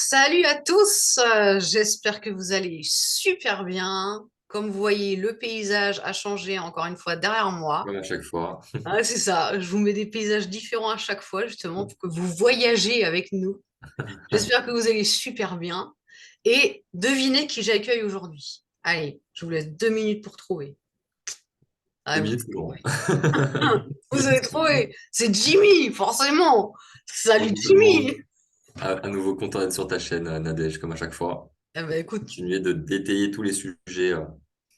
Salut à tous, j'espère que vous allez super bien. Comme vous voyez, le paysage a changé encore une fois derrière moi. Comme à chaque fois. Ah, c'est ça, je vous mets des paysages différents à chaque fois, justement, pour que vous voyagez avec nous. J'espère que vous allez super bien. Et devinez qui j'accueille aujourd'hui. Allez, je vous laisse 2 minutes pour trouver. Ah, Deux vous minutes, avez c'est long. trouvé. Vous avez trouvé. C'est Jimmy, forcément. Salut Bonjour tout le Jimmy. monde. À nouveau content d'être sur ta chaîne, Nadège, comme à chaque fois. Eh ben, écoute, Continuer de détailler tous les sujets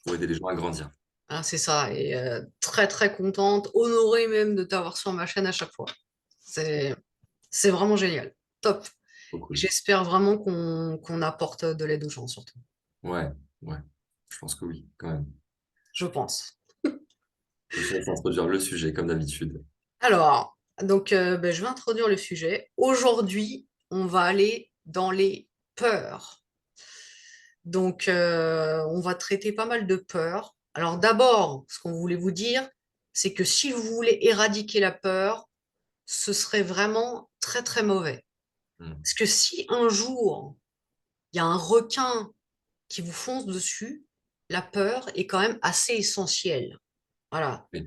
pour aider les gens à grandir. ah, c'est ça, et très très contente, honorée même de t'avoir sur ma chaîne à chaque fois. C'est c'est vraiment génial. Top. Trop cool. J'espère vraiment qu'on apporte de l'aide aux gens, surtout. Ouais, ouais. Je pense que oui, quand même. Je pense. Je te laisse introduire le sujet, comme d'habitude. Alors, donc ben, je vais introduire le sujet. Aujourd'hui, on va aller dans les peurs. Donc, on va traiter pas mal de peurs. Alors d'abord, ce qu'on voulait vous dire, c'est que si vous voulez éradiquer la peur, ce serait vraiment très très mauvais. Hmm. Parce que si un jour, il y a un requin qui vous fonce dessus, la peur est quand même assez essentielle. Voilà. Oui,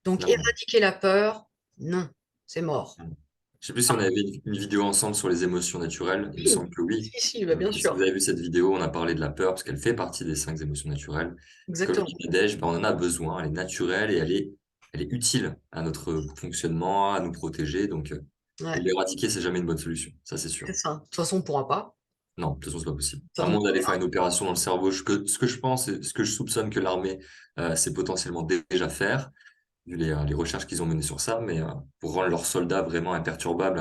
Donc, clairement. éradiquer la peur, non, c'est mort. Hmm. Je sais plus si on Ah, avait une vidéo ensemble sur les émotions naturelles. Il me oui, semble que oui. si, si, bah, Donc, bien si vous sûr. avez vu cette vidéo, on a parlé de la peur parce qu'elle fait partie des 5 émotions naturelles. Comme dit Exactement. Nadège, ben, on en a besoin. Elle est naturelle et elle est utile à notre fonctionnement, à nous protéger. Donc, et Ouais, l'éradiquer, c'est jamais une bonne solution. Ça, c'est sûr. c'est ça. De toute façon, on ne pourra pas. Non, de toute façon, c'est pas possible. De À toute moins d'aller façon, faire une opération dans le cerveau, ce que je pense et ce que je soupçonne que l'armée sait potentiellement déjà faire, vu les recherches qu'ils ont menées sur ça, mais pour rendre leurs soldats vraiment imperturbables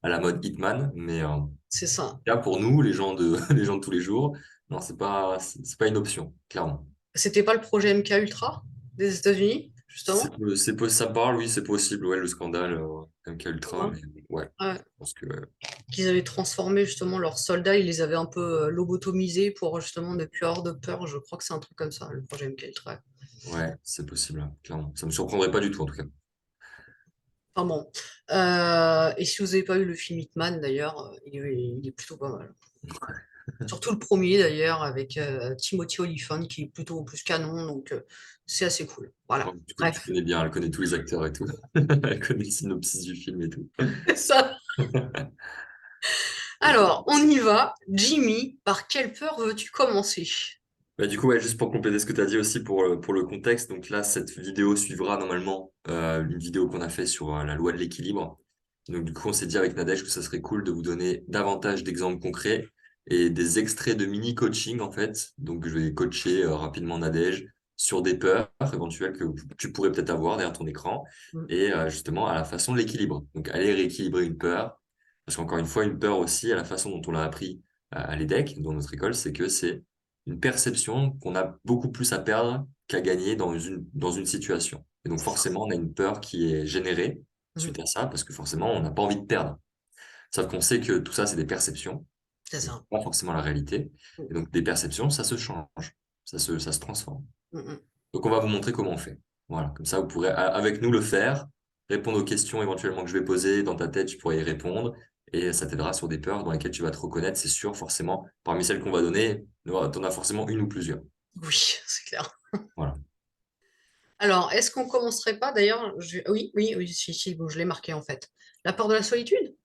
à la mode Hitman. Mais c'est ça. là, pour nous, les gens de, les gens de tous les jours, non, c'est pas une option, clairement. C'était pas le projet MK Ultra des États-Unis, justement? Ça parle, oui, c'est possible, ouais, le scandale MK Ultra, Hein. mais ouais, Ouais. je pense que Qu'ils avaient transformé justement leurs soldats, ils les avaient un peu lobotomisés pour justement ne plus avoir de peur. Je crois que c'est un truc comme ça, le projet MK Ultra. ouais, c'est possible, hein, clairement. Ça me surprendrait pas du tout, en tout cas. Enfin bon. Et si vous n'avez pas vu le film Hitman, d'ailleurs, il est plutôt pas mal. Surtout le premier, d'ailleurs, avec Timothy Olyphant, qui est plutôt plus canon, donc c'est assez cool. Ouais, Voilà. tu Bref, connais bien, elle connaît tous les acteurs et tout. Elle connaît le synopsis du film et tout. c'est ça. Alors, on y va. Jimmy, par quelle peur veux-tu commencer? Bah, du coup, ouais, juste pour compléter ce que tu as dit aussi pour le contexte, donc là, cette vidéo suivra normalement une vidéo qu'on a fait sur la loi de l'équilibre. Donc du coup, on s'est dit avec Nadège que ça serait cool de vous donner davantage d'exemples concrets et des extraits de mini-coaching en fait. Donc je vais coacher rapidement Nadège sur des peurs éventuelles que tu pourrais peut-être avoir derrière ton écran Mm. et justement à la façon de l'équilibre. Donc aller rééquilibrer une peur, parce qu'encore une fois, une peur aussi, à la façon dont on l'a appris à l'EDEC, dans notre école, c'est que c'est une perception qu'on a beaucoup plus à perdre qu'à gagner dans une situation. Et donc C'est ça. forcément, on a une peur qui est générée Mm. suite à ça, parce que forcément, on n'a pas envie de perdre. Sauf qu'on sait que tout ça, c'est des perceptions, C'est et ça. pas forcément la réalité. Mm. Et donc, des perceptions, ça se change, ça se transforme. Mm, mm. Donc, on va vous montrer comment on fait. Voilà, comme ça, vous pourrez, avec nous, le faire, répondre aux questions éventuellement que je vais poser dans ta tête, tu pourrais y répondre, et ça t'aidera sur des peurs dans lesquelles tu vas te reconnaître, c'est sûr, forcément. Parmi celles qu'on va donner, tu en as forcément une ou plusieurs. Oui, c'est clair. Voilà. Alors, est-ce qu'on commencerait pas d'ailleurs oui, oui, oui, si, si, bon, je l'ai marqué en fait. La peur de la solitude?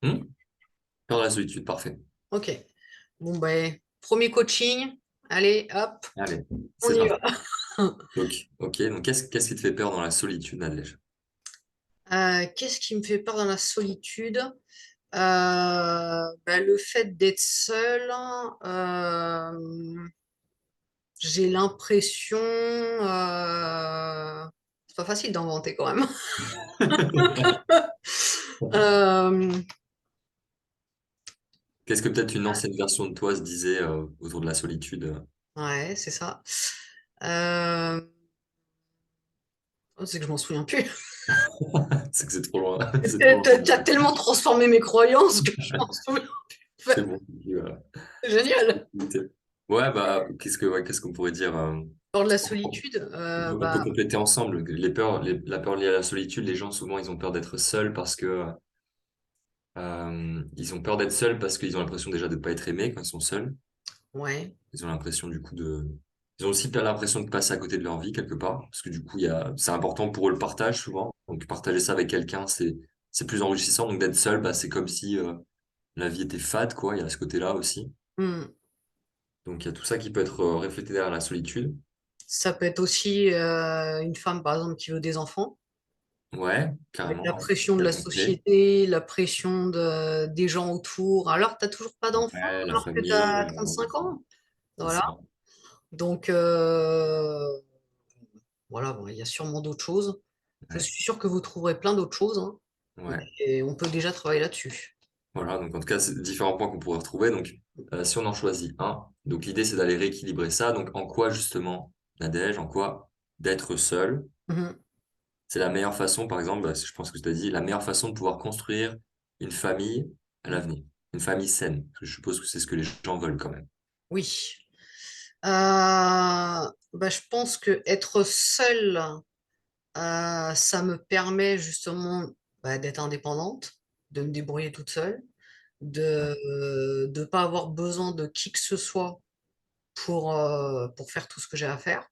Peur de la solitude, parfait. Ok. Bon, ben, premier coaching. Allez, hop, Allez, on c'est y parti. va. Donc, ok, donc qu'est-ce qui te fait peur dans la solitude, Nadège? Qu'est-ce qui me fait peur dans la solitude? Ben, le fait d'être seule, j'ai l'impression, c'est pas facile d'inventer quand même. Euh, Qu'est-ce que peut-être une ancienne version de toi se disait autour de la solitude? ouais, c'est ça. Euh, c'est que je m'en souviens plus. C'est que c'est trop loin. C'est trop loin. T'as tellement transformé mes croyances que je m'en souviens. C'est bon. Voilà. C'est génial. Ouais, bah, qu'est-ce qu'on pourrait dire? Peur de la solitude, On peut bah, compléter ensemble. La peur liée à la solitude, les gens, souvent, ils ont peur d'être seuls parce que Ils ont peur d'être seuls parce qu'ils ont l'impression déjà de ne pas être aimés quand ils sont seuls. Ouais. Ils ont l'impression du coup de... Ils ont aussi l'impression de passer à côté de leur vie quelque part, parce que du coup, c'est important pour eux le partage souvent. Donc partager ça avec quelqu'un, c'est plus enrichissant. Donc d'être seul, bah, c'est comme si la vie était fade, quoi. Il y a ce côté-là aussi. Hmm. Donc il y a tout ça qui peut être reflété derrière la solitude. Ça peut être aussi une femme, par exemple, qui veut des enfants, Ouais, avec la carrément. pression de la La clé. société, la pression des gens autour. Alors, tu n'as toujours pas d'enfants Ouais, la alors que tu famille, as 35 ans. c'est Voilà. ça. Donc, voilà, bon, il y a sûrement d'autres choses. Je Ouais, suis sûre que vous trouverez plein d'autres choses, hein, ouais. et on peut déjà travailler là-dessus. Voilà, donc en tout cas, c'est différents points qu'on pourrait retrouver. Donc, si on en choisit un, donc l'idée, c'est d'aller rééquilibrer ça. Donc, en quoi, justement, Nadège, en quoi d'être seul, Mhm. c'est la meilleure façon, par exemple, bah, je pense que tu as dit, la meilleure façon de pouvoir construire une famille à l'avenir, une famille saine. Parce que je suppose que c'est ce que les gens veulent quand même. Oui. Bah, je pense que être seule, ça me permet justement d'être indépendante, de me débrouiller toute seule, de ne pas avoir besoin de qui que ce soit pour faire tout ce que j'ai à faire.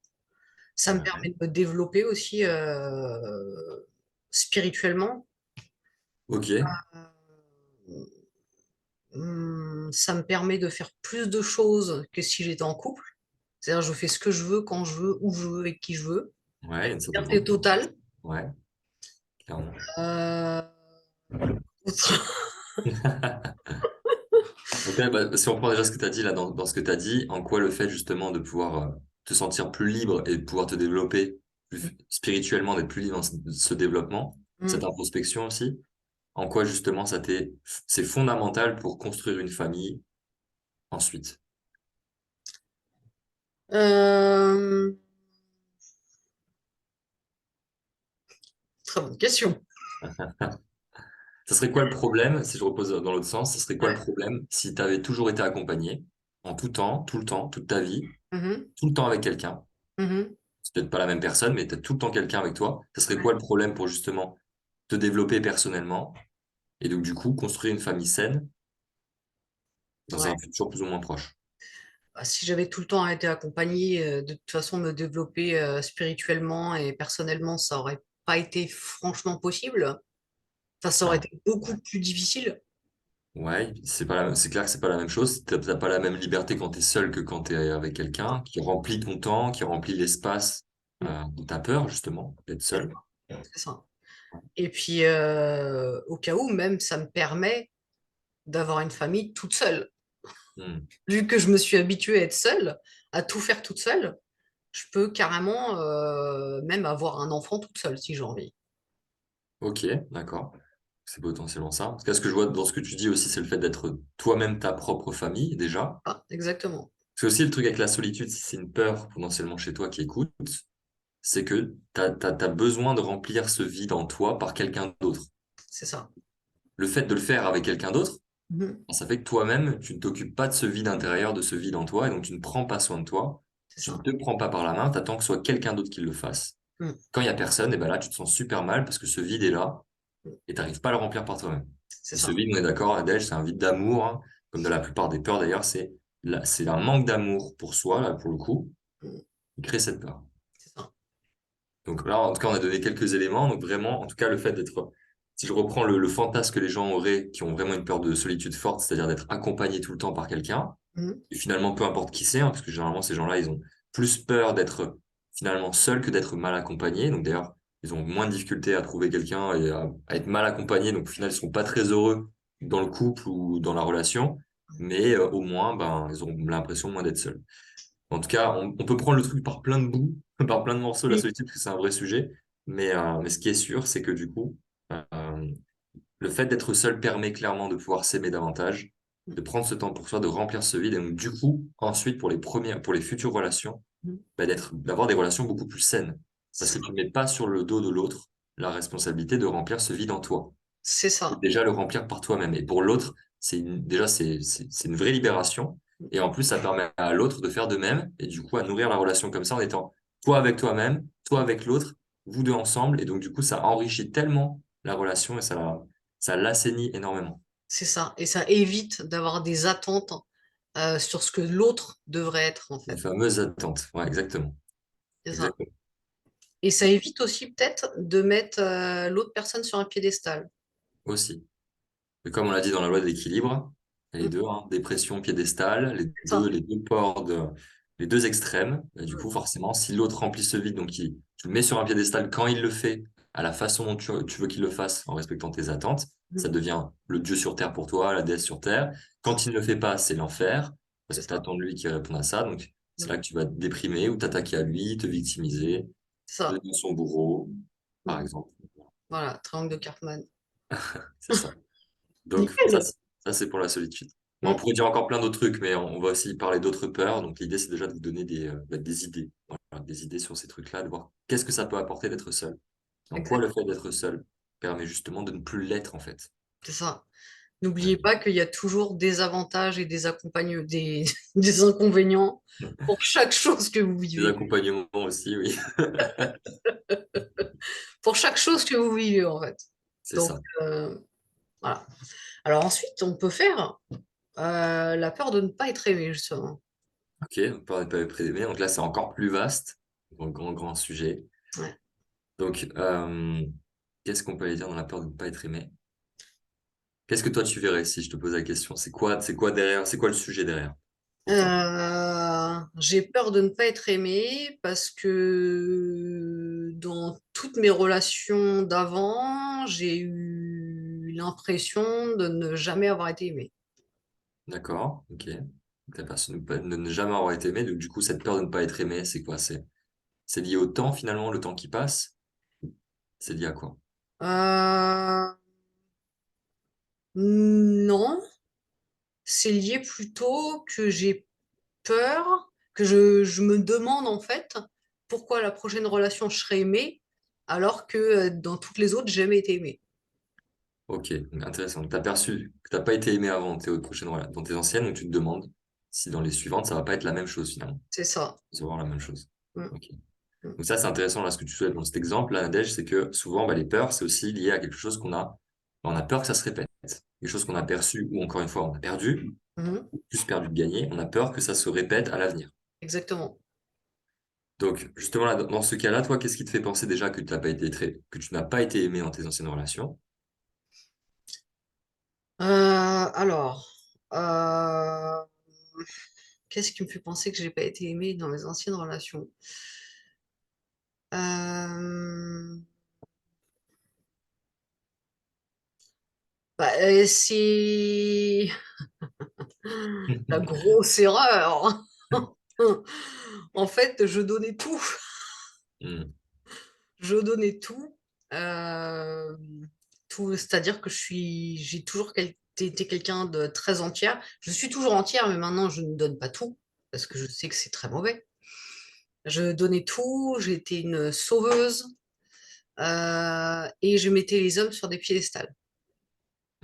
Ça me Ouais. permet de me développer aussi spirituellement. Ok, Ça me permet de faire plus de choses que si j'étais en couple. C'est-à-dire, je fais ce que je veux, quand je veux, où je veux, avec qui je veux. ouais, il y a une certaine Liberté forme. totale. Ouais, clairement. Euh, Ok, bah, si on prend déjà ce que tu as dit là, dans ce que tu as dit, en quoi le fait justement de pouvoir te sentir plus libre et de pouvoir te développer plus spirituellement, d'être plus libre dans ce développement, cette Mm. introspection aussi, en quoi justement c'est fondamental pour construire une famille ensuite. Euh, Très bonne question. Ça serait quoi le problème, si je repose dans l'autre sens, ça serait quoi le Ouais. problème si tu avais toujours été accompagné en tout temps, tout le temps, toute ta vie, Mhm. tout le temps avec quelqu'un? Mhm. C'est peut-être pas la même personne, mais tu as tout le temps quelqu'un avec toi. Ça serait Ouais. quoi le problème pour justement te développer personnellement et donc du coup construire une famille saine dans Ouais. un futur plus ou moins proche? Bah, si j'avais tout le temps été accompagnée, de toute façon, me développer spirituellement et personnellement, ça aurait pas été franchement possible. Enfin, ça aurait Ah, été beaucoup ouais. plus difficile. Ouais, c'est clair que c'est pas la même chose. T'as pas la même liberté quand t'es seul que quand t'es avec quelqu'un qui remplit ton temps, qui remplit l'espace Mm. de ta peur justement d'être C'est seul. c'est ça. Et puis, au cas où, même, ça me permet d'avoir une famille toute seule. Hmm. Vu que je me suis habituée à être seule, à tout faire toute seule, je peux carrément même avoir un enfant toute seule si j'ai envie. Ok, d'accord. C'est potentiellement ça. En tout cas, ce que je vois dans ce que tu dis aussi, c'est le fait d'être toi-même ta propre famille déjà. Ah, exactement. C'est aussi le truc avec la solitude, si c'est une peur potentiellement chez toi qui écoute, c'est que t'as besoin de remplir ce vide en toi par quelqu'un d'autre. C'est ça. Le fait de le faire avec quelqu'un d'autre, Mhm. ça fait que toi-même, tu ne t'occupes pas de ce vide intérieur, de ce vide en toi, et donc tu ne prends pas soin de toi, C'est tu ne ça. te prends pas par la main, t'attends que ce soit quelqu'un d'autre qui le fasse. Mhm. Quand il y a personne, et ben là, tu te sens super mal parce que ce vide est là et t'arrives pas à le remplir par toi-même. C'est Et ce ça. vide, on est d'accord, Adèle, c'est un vide d'amour, hein, comme de la plupart des peurs d'ailleurs, c'est un manque d'amour pour soi, là, pour le coup, Mhm. qui crée cette peur. C'est ça. Donc là, en tout cas, on a donné quelques éléments. Donc vraiment, en tout cas, le fait d'être, si je reprends le fantasme que les gens auraient, qui ont vraiment une peur de solitude forte, c'est-à-dire d'être accompagné tout le temps par quelqu'un, Mhm. et finalement, peu importe qui c'est, hein, parce que généralement, ces gens-là, ils ont plus peur d'être finalement seuls que d'être mal accompagnés. Donc d'ailleurs, ils ont moins de difficultés à trouver quelqu'un et à être mal accompagnés. Donc au final, ils sont pas très heureux dans le couple ou dans la relation, mais au moins, ben, ils ont l'impression moins d'être seuls. En tout cas, on peut prendre le truc par plein de bouts, par plein de morceaux, la Oui. solitude, parce que c'est un vrai sujet. Mais ce qui est sûr, c'est que du coup, euh, le fait d'être seul permet clairement de pouvoir s'aimer davantage, de prendre ce temps pour soi, de remplir ce vide. Et donc, du coup, ensuite, pour les futures relations, Mhm. bah, d'avoir des relations beaucoup plus saines. Parce C'est que tu ça. ne mets pas sur le dos de l'autre la responsabilité de remplir ce vide en toi. C'est Et ça. déjà le remplir par toi-même. Et pour l'autre, déjà, c'est une vraie libération. Et en plus, ça permet à l'autre de faire de même. Et du coup, à nourrir la relation comme ça en étant toi avec toi-même, toi avec l'autre, vous deux ensemble. Et donc, du coup, ça enrichit tellement la relation et ça l'assainit énormément. c'est ça. Et ça évite d'avoir des attentes sur ce que l'autre devrait être, en Les fait. fameuses attentes. Ouais, exactement. C'est ça. Exactement. Et ça évite aussi peut-être de mettre l'autre personne sur un piédestal. Aussi. Et comme on l'a dit dans la loi de l'équilibre, les Mm. deux, hein, dépression, piédestal, C'est ça. les deux pores les deux extrêmes. Et du Mm. coup, forcément, si l'autre remplit ce vide, donc tu le mets sur un piédestal quand il le fait, à la façon dont tu veux qu'il le fasse, en respectant tes attentes, ça Mm. devient le Dieu sur terre pour toi, la déesse sur terre. Quand il ne le fait pas, c'est l'enfer, parce C'est que tu ça. attends de lui qu'il réponde à ça. Donc, c'est Mm. là que tu vas te déprimer ou t'attaquer à lui, te victimiser, C'est ça. devenir son bourreau, par Mm. exemple. Voilà, triangle de Cartman. C'est ça. Donc, Nickel. ça c'est pour la solitude. Bon, on Mm. pourrait dire encore plein d'autres trucs, mais on va aussi parler d'autres peurs. Donc, l'idée, c'est déjà de vous donner des idées. Voilà, des idées sur ces trucs-là, de voir qu'est-ce que ça peut apporter d'être seul. En quoi Exact. le fait d'être seul permet justement de ne plus l'être, en fait. C'est ça. Ouais. N'oubliez pas qu'il y a toujours des avantages et des des inconvénients pour chaque chose que vous Des vivez. accompagnements aussi, oui. Pour chaque chose que vous vivez, en fait. C'est Donc, ça. voilà. Alors ensuite, on peut faire la peur de ne pas être aimé, justement. Ok, on parle de peur et donc là, c'est encore plus vaste. Grand sujet. Ouais. Donc, qu'est-ce qu'on peut aller dire dans la peur de ne pas être aimé? Qu'est-ce que toi tu verrais si je te pose la question? C'est quoi derrière, c'est quoi le sujet derrière pour toi? J'ai peur de ne pas être aimée parce que dans toutes mes relations d'avant, j'ai eu l'impression de ne jamais avoir été aimée. D'accord, ok. La personne de ne jamais avoir été aimée, donc du coup, cette peur de ne pas être aimé, c'est quoi? C'est lié au temps finalement, le temps qui passe? C'est lié à quoi? Euh, non, c'est lié plutôt que j'ai peur, que je me demande en fait pourquoi la prochaine relation je serai aimée alors que dans toutes les autres, j'ai jamais été aimée. Ok, donc intéressant. Donc, tu as perçu que tu n'as pas été aimé avant tes autres prochaines dans tes anciennes, donc tu te demandes si dans les suivantes, ça va pas être la même chose finalement. C'est ça. Ça va avoir la même chose. Mm, Ok. mm. Donc ça, c'est intéressant là, ce que tu souhaites dans cet exemple, là, Nadège, c'est que souvent, bah, les peurs, c'est aussi lié à quelque chose qu'on a. Bah, on a peur que ça se répète. Quelque chose qu'on a perçu ou encore une fois, on a perdu, Mhm. plus perdu de gagner, on a peur que ça se répète à l'avenir. Exactement. Donc, justement, là, dans ce cas-là, toi, qu'est-ce qui te fait penser déjà que tu n'as pas été que tu n'as pas été aimé dans tes anciennes relations? Alors, euh, qu'est-ce qui me fait penser que j'ai pas été aimée dans mes anciennes relations? Euh, c'est la grosse erreur. En fait, je donnais tout. Hmm. Je donnais tout. Euh, Tout, c'est-à-dire que j'ai toujours été quelqu'un de très entière. Je suis toujours entière, mais maintenant je ne donne pas tout parce que je sais que c'est très mauvais. Je donnais tout, j'étais une sauveuse et je mettais les hommes sur des piédestals.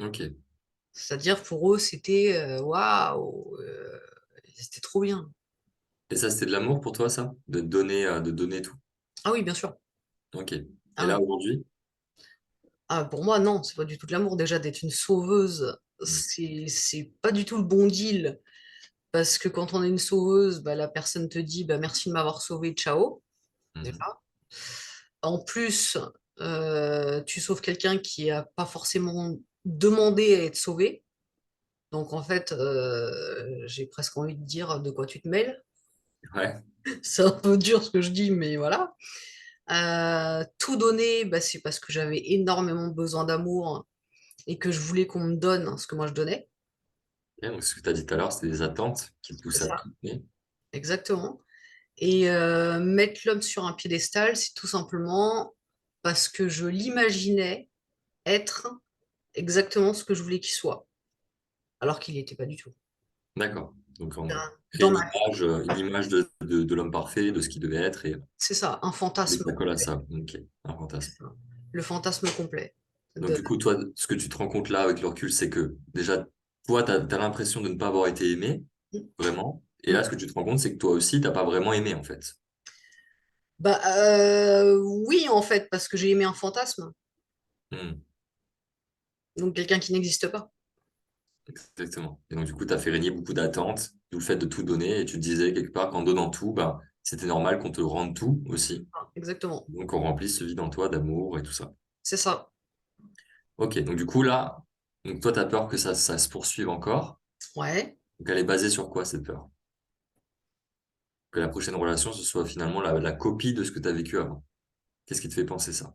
Ok. C'est-à-dire pour eux, c'était waouh, c'était trop bien. Et ça, c'était de l'amour pour toi, ça? De donner tout. Ah oui, bien sûr. Ok. Ah Et là, oui. aujourd'hui? Ah, pour moi, non, c'est pas du tout de l'amour. Déjà, d'être une sauveuse, Hmm. c'est pas du tout le bon deal. Parce que quand on est une sauveuse, bah, la personne te dit bah, merci de m'avoir sauvé, ciao. Déjà. Mhm. En plus, tu sauves quelqu'un qui n'a pas forcément demandé à être sauvé. Donc en fait, j'ai presque envie de dire de quoi tu te mêles. Ouais. C'est un peu dur ce que je dis, mais voilà. Tout donner, bah, c'est parce que j'avais énormément besoin d'amour et que je voulais qu'on me donne ce que moi je donnais. Ok, donc, ce que tu as dit tout à l'heure, c'était des attentes qui te C'est poussent à ça, tout donner. exactement. Et mettre l'homme sur un piédestal, c'est tout simplement parce que je l'imaginais être exactement ce que je voulais qu'il soit, alors qu'il n'était pas du tout. D'accord. Donc, on crée Dans ma... une image de l'homme parfait, de ce qu'il devait être, et C'est ça, un dès que fantasme ça colle à complet. ça. Ok. Un fantasme. C'est ça. Le fantasme complet. Donc, De... du coup, toi, ce que tu te rends compte là avec le recul, c'est que déjà, toi, tu as l'impression de ne pas avoir été aimé, vraiment. Et Mm. là, ce que tu te rends compte, c'est que toi aussi, t'as pas vraiment aimé, en fait. Bah, oui, en fait, parce que j'ai aimé un fantasme, Hmm. donc quelqu'un qui n'existe pas. Exactement. Et donc, du coup, tu as fait régner beaucoup d'attentes, d'où le fait de tout donner. Et tu te disais quelque part qu'en donnant tout, ben, c'était normal qu'on te rende tout aussi. Ah, exactement. Donc, on remplisse ce vide en toi d'amour et tout ça. C'est ça. Ok, donc du coup, là, donc toi, tu as peur que ça se poursuive encore. Ouais. Donc, elle est basée sur quoi, cette peur? Que la prochaine relation, ce soit finalement la copie de ce que tu as vécu avant. Qu'est-ce qui te fait penser ça?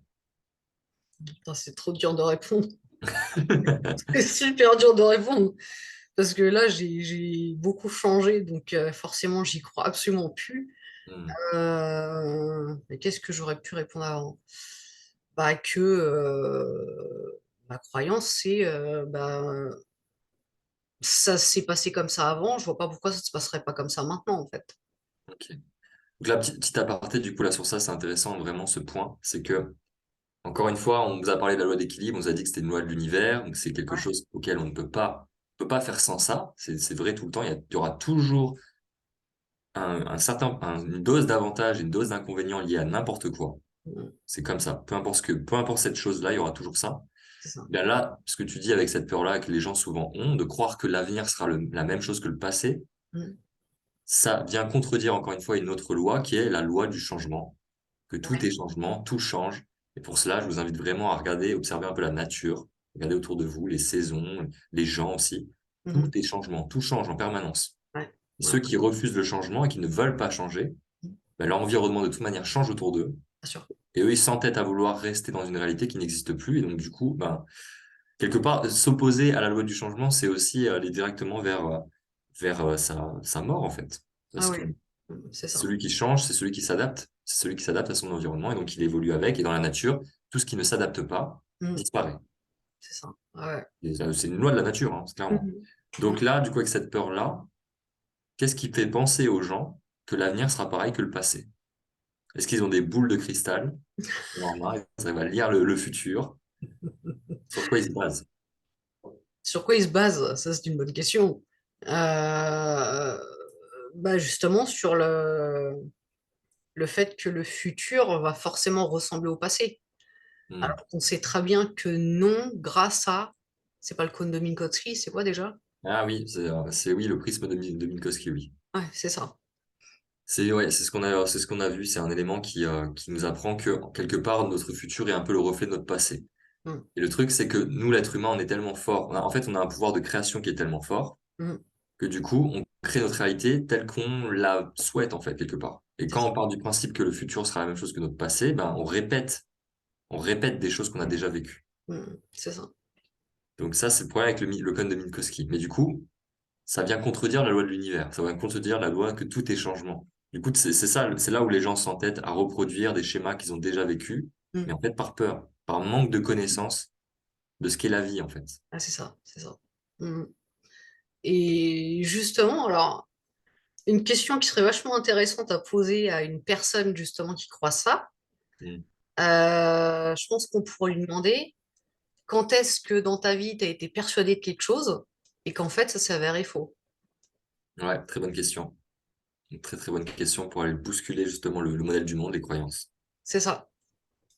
Putain, c'est trop dur de répondre. C'est super dur de répondre. Parce que là, j'ai beaucoup changé, donc forcément, j'y crois absolument plus. Hmm, Mais qu'est-ce que j'aurais pu répondre avant? Bah, que ma croyance, c'est ça s'est passé comme ça avant, je vois pas pourquoi ça se passerait pas comme ça maintenant, en fait. ok. Donc là, petit aparté, du coup, là, sur ça, c'est intéressant, vraiment, ce point. C'est que, encore une fois, on vous a parlé de la loi d'équilibre, on vous a dit que c'était une loi de l'univers, donc c'est quelque Ouais. chose auquel on ne peut pas faire sans ça. C'est vrai tout le temps. Il y aura toujours une dose d'avantage, une dose d'inconvénient liée à n'importe quoi. Mm, C'est comme ça. Peu importe cette chose-là, il y aura toujours ça. c'est ça. Bien là, ce que tu dis avec cette peur-là que les gens souvent ont, de croire que l'avenir sera la même chose que le passé, Mm, ça vient contredire encore une fois une autre loi qui est la loi du changement, que tout ouais. est changement, tout change. Et pour cela, je vous invite vraiment à regarder, observer un peu la nature, regarder autour de vous, les saisons, les gens aussi. Tout Mhm. est changement, tout change en permanence. Ouais. Et Ouais. ceux qui refusent le changement et qui ne veulent pas changer, Mm, ben, leur environnement de toute manière change autour d'eux. bien sûr. Et eux, ils s'entêtent à vouloir rester dans une réalité qui n'existe plus. Et donc, du coup, ben, quelque part, s'opposer à la loi du changement, c'est aussi aller directement vers sa mort, en fait. Ah Parce que ouais. C'est ça. celui qui change, c'est celui qui s'adapte. C'est celui qui s'adapte à son environnement et donc il évolue avec. Et dans la nature, tout ce qui ne s'adapte pas Mm, disparaît. c'est ça. Ah ouais. Et ça, c'est une loi de la nature, hein, c'est clairement. Mhm. Mm. Donc là, du coup, avec cette peur-là, qu'est-ce qui fait penser aux gens que l'avenir sera pareil que le passé? Est-ce qu'ils ont des boules de cristal dans leurs mains, ils arrivent à lire le futur? Sur quoi ils se basent? Sur quoi il se base? Ça, c'est une bonne question. Bah justement, sur le fait que le futur va forcément ressembler au passé. Hmm. Alors qu'on sait très bien que non, grâce à, c'est pas le cône de Minkowski, c'est quoi déjà? Ah oui, c'est oui, le prisme de Minkowski, oui. Ouais, c'est ça. C'est ouais, c'est ce qu'on a vu, c'est un élément qui nous apprend que quelque part notre futur est un peu le reflet de notre passé. Mm, Et le truc c'est que nous l'être humain on est tellement fort, en fait on a un pouvoir de création qui est tellement fort mm, que du coup on crée notre réalité telle qu'on la souhaite en fait quelque part. Et c'est quand ça. on part du principe que le futur sera la même chose que notre passé, ben on répète des choses qu'on a déjà vécues. C'est ça. Donc ça c'est le problème avec le cône de Minkowski. Mais du coup, ça vient contredire la loi de l'univers. Ça vient contredire la loi que tout est changement. Du coup, c'est ça, c'est là où les gens s'entêtent à reproduire des schémas qu'ils ont déjà vécus, Mm. mais en fait par peur, par manque de connaissance de ce qu'est la vie, en fait. Ah, c'est ça, c'est ça. Mm. Et justement, alors, une question qui serait vachement intéressante à poser à une personne justement qui croit ça, Mm. je pense qu'on pourrait lui demander quand est-ce que dans ta vie tu as été persuadé de quelque chose et qu'en fait ça s'est avéré faux. Ouais, très bonne question. Une très très bonne question pour aller bousculer justement le modèle du monde, les croyances. C'est ça.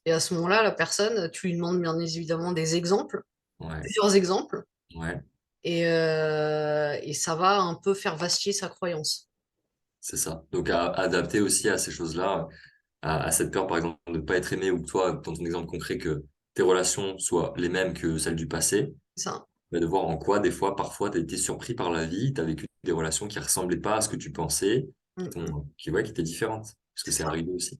Et à ce moment-là, la personne, tu lui demandes bien évidemment des exemples, Ouais, plusieurs exemples, ouais, et ça va un peu faire vaciller sa croyance. c'est ça. Donc à adapter aussi à ces choses-là, à cette peur par exemple de ne pas être aimé ou que toi, dans ton exemple concret, que tes relations soient les mêmes que celles du passé. C'est ça. Mais de voir en quoi, des fois, parfois, tu as été surpris par la vie, tu as vécu des relations qui ressemblaient pas à ce que tu pensais, ouais, qui étaient différentes, parce que C'est c'est ça, arrivé aussi.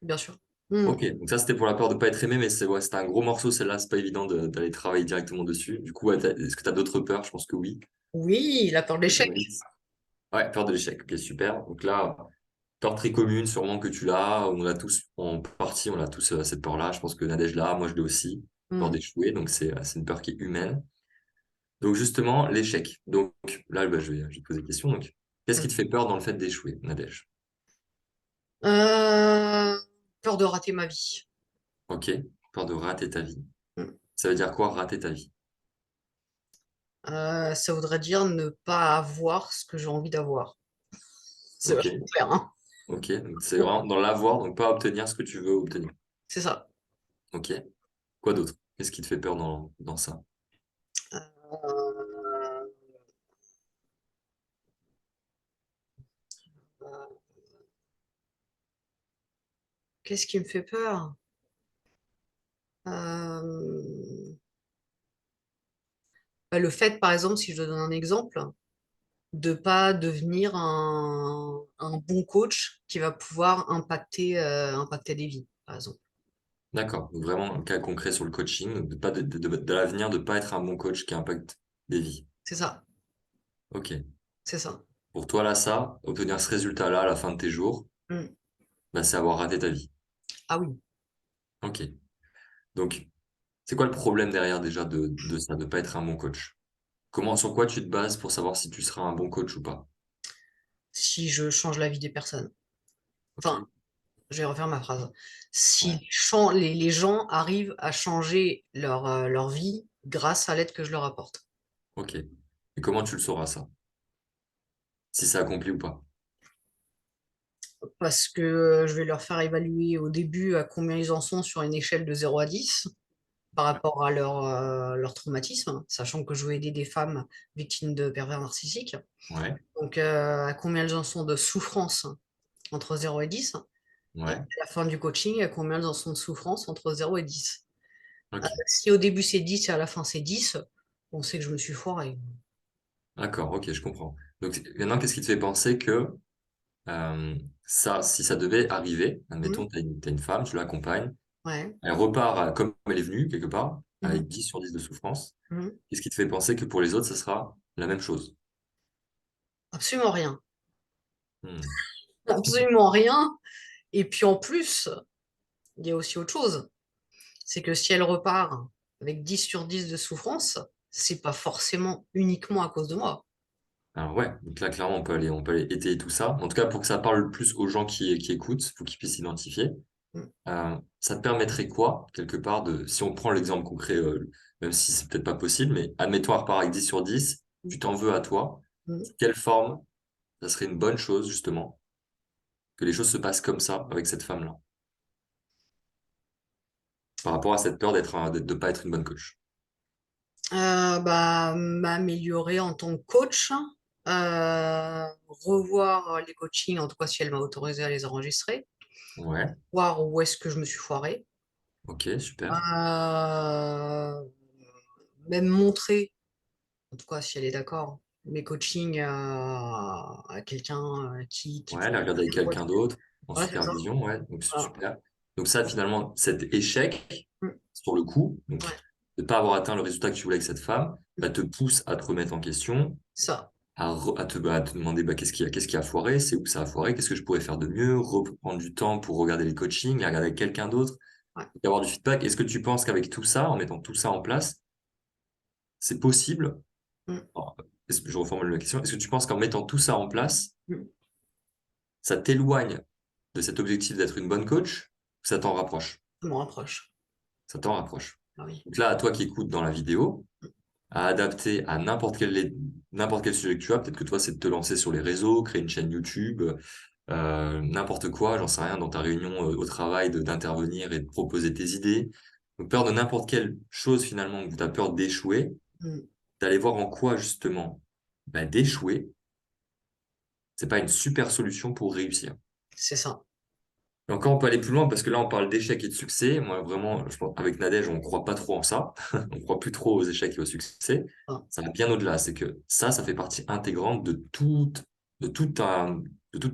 bien sûr. Ok, donc ça, c'était pour la peur de pas être aimé, mais c'est ouais, c'était un gros morceau, celle-là, c'est pas évident d'aller travailler directement dessus. Du coup, ouais, est-ce que tu as d'autres peurs? Je pense que oui. Oui, la peur de l'échec. Ouais, peur de l'échec, ok, super. Donc là, peur très commune, sûrement que tu l'as, on l'a tous, en partie, on a tous cette peur-là. Je pense que Nadège l'a, moi je l'ai aussi, peur Mm. d'échouer, donc c'est une peur qui est humaine. Donc justement, l'échec. Donc là, bah, je vais te poser une question. Donc, qu'est-ce qui te fait peur dans le fait d'échouer, Nadège? Euh, Peur de rater ma vie. Ok, peur de rater ta vie. Mm. Ça veut dire quoi, rater ta vie? Ça voudrait dire ne pas avoir ce que j'ai envie d'avoir. C'est Ok, vachement clair, hein. ok. Donc c'est vraiment dans l'avoir, donc pas obtenir ce que tu veux obtenir. C'est ça. Ok. Quoi d'autre? Qu'est-ce qui te fait peur dans ça? Qu'est-ce qui me fait peur? Euh, le fait, par exemple, si je te donne un exemple, de pas devenir un bon coach qui va pouvoir impacter des vies, par exemple. D'accord. Donc vraiment un cas concret sur le coaching, de pas de l'avenir, de pas être un bon coach qui impacte des vies. C'est ça, Ok. c'est ça. Pour toi, là, ça, obtenir ce résultat-là à la fin de tes jours, Mm. bah, c'est avoir raté ta vie. Ah oui. Ok. Donc, c'est quoi le problème derrière déjà de ça, de pas être un bon coach? Sur quoi tu te bases pour savoir si tu seras un bon coach ou pas? Si je change la vie des personnes. Ok. Enfin, je vais refaire ma phrase. Si Ouais. les gens arrivent à changer leur vie grâce à l'aide que je leur apporte. Ok. Et comment tu le sauras ça? Si c'est accompli ou pas? Parce que je vais leur faire évaluer au début à combien ils en sont sur une échelle de 0 à 10 par rapport à leur traumatisme, sachant que je veux aider des femmes victimes de pervers narcissiques. Ouais. Donc, à combien elles en sont de souffrance entre 0 et 10. Et Ouais. à la fin du coaching, à combien elles en sont de souffrance entre 0 et 10. Ok. Si au début c'est 10 et à la fin c'est 10, on sait que je me suis foiré. D'accord. Ok, je comprends. Donc, maintenant, qu'est-ce qui te fait penser que ça, si ça devait arriver, Mhm. admettons, t'as une femme, tu l'accompagnes, Ouais. elle repart comme elle est venue, quelque part, Mhm. avec 10 sur 10 de souffrance. Mhm. Qu'est-ce qui te fait penser que pour les autres, ça sera la même chose? Absolument rien. Hmm. Absolument rien. Et puis en plus, il y a aussi autre chose. C'est que si elle repart avec 10 sur 10 de souffrance, c'est pas forcément uniquement à cause de moi. Alors ouais, donc là, clairement, on peut aller étayer tout ça. En tout cas, pour que ça parle plus aux gens qui écoutent, pour qu'ils puissent s'identifier. Mhm. Ça te permettrait quoi, quelque part, si on prend l'exemple concret, même si c'est peut-être pas possible, mais admettons, elle repart avec 10 sur 10, tu t'en veux à toi. Mhm. Sous quelle forme ça serait une bonne chose, justement, que les choses se passent comme ça avec cette femme-là, par rapport à cette peur de pas être une bonne coach. M'améliorer en tant que coach, revoir les coachings, en tout cas si elle m'a autorisé à les enregistrer, Ouais, voir où est-ce que je me suis foiré, ok, super. euh, même montrer, en tout cas si elle est d'accord, mes coachings à quelqu'un qui Ouais, pourrait la regarder avec quelqu'un d'autre, en Voilà, c'est ça. supervision, ouais, donc c'est Voilà. super. Donc ça, finalement, cet échec, Mm. sur le coup, donc Ouais, de ne pas avoir atteint le résultat que tu voulais avec cette femme, bah, te pousse à te remettre en question, ça, à te demander bah, qu'est-ce qui a foiré, c'est où ça a foiré, qu'est-ce que je pourrais faire de mieux, reprendre du temps pour regarder les coachings, les regarder avec quelqu'un d'autre, ouais. et avoir du feedback. Est-ce que tu penses qu'avec tout ça, en mettant tout ça en place, c'est possible? Mm. Alors, je reformule la question. Est-ce que tu penses qu'en mettant tout ça en place, Mm. ça t'éloigne de cet objectif d'être une bonne coach ou ça t'en rapproche? Je m'en rapproche. Ça t'en rapproche. Ah oui. Donc là, à toi qui écoutes dans la vidéo, à adapter à n'importe quel sujet que tu as, peut-être que toi, c'est de te lancer sur les réseaux, créer une chaîne YouTube, n'importe quoi, j'en sais rien, dans ta réunion au travail, d'intervenir et de proposer tes idées. Donc, peur de n'importe quelle chose finalement, où tu as peur d'échouer, Mm. d'aller voir en quoi justement bah, d'échouer, c'est pas une super solution pour réussir. C'est ça. Et encore, on peut aller plus loin parce que là, on parle d'échecs et de succès. Moi, vraiment, je pense, avec Nadège, on ne croit pas trop en ça. On ne croit plus trop aux échecs et au succès. Ah, Ça va bien au-delà. C'est que ça fait partie intégrante de de toute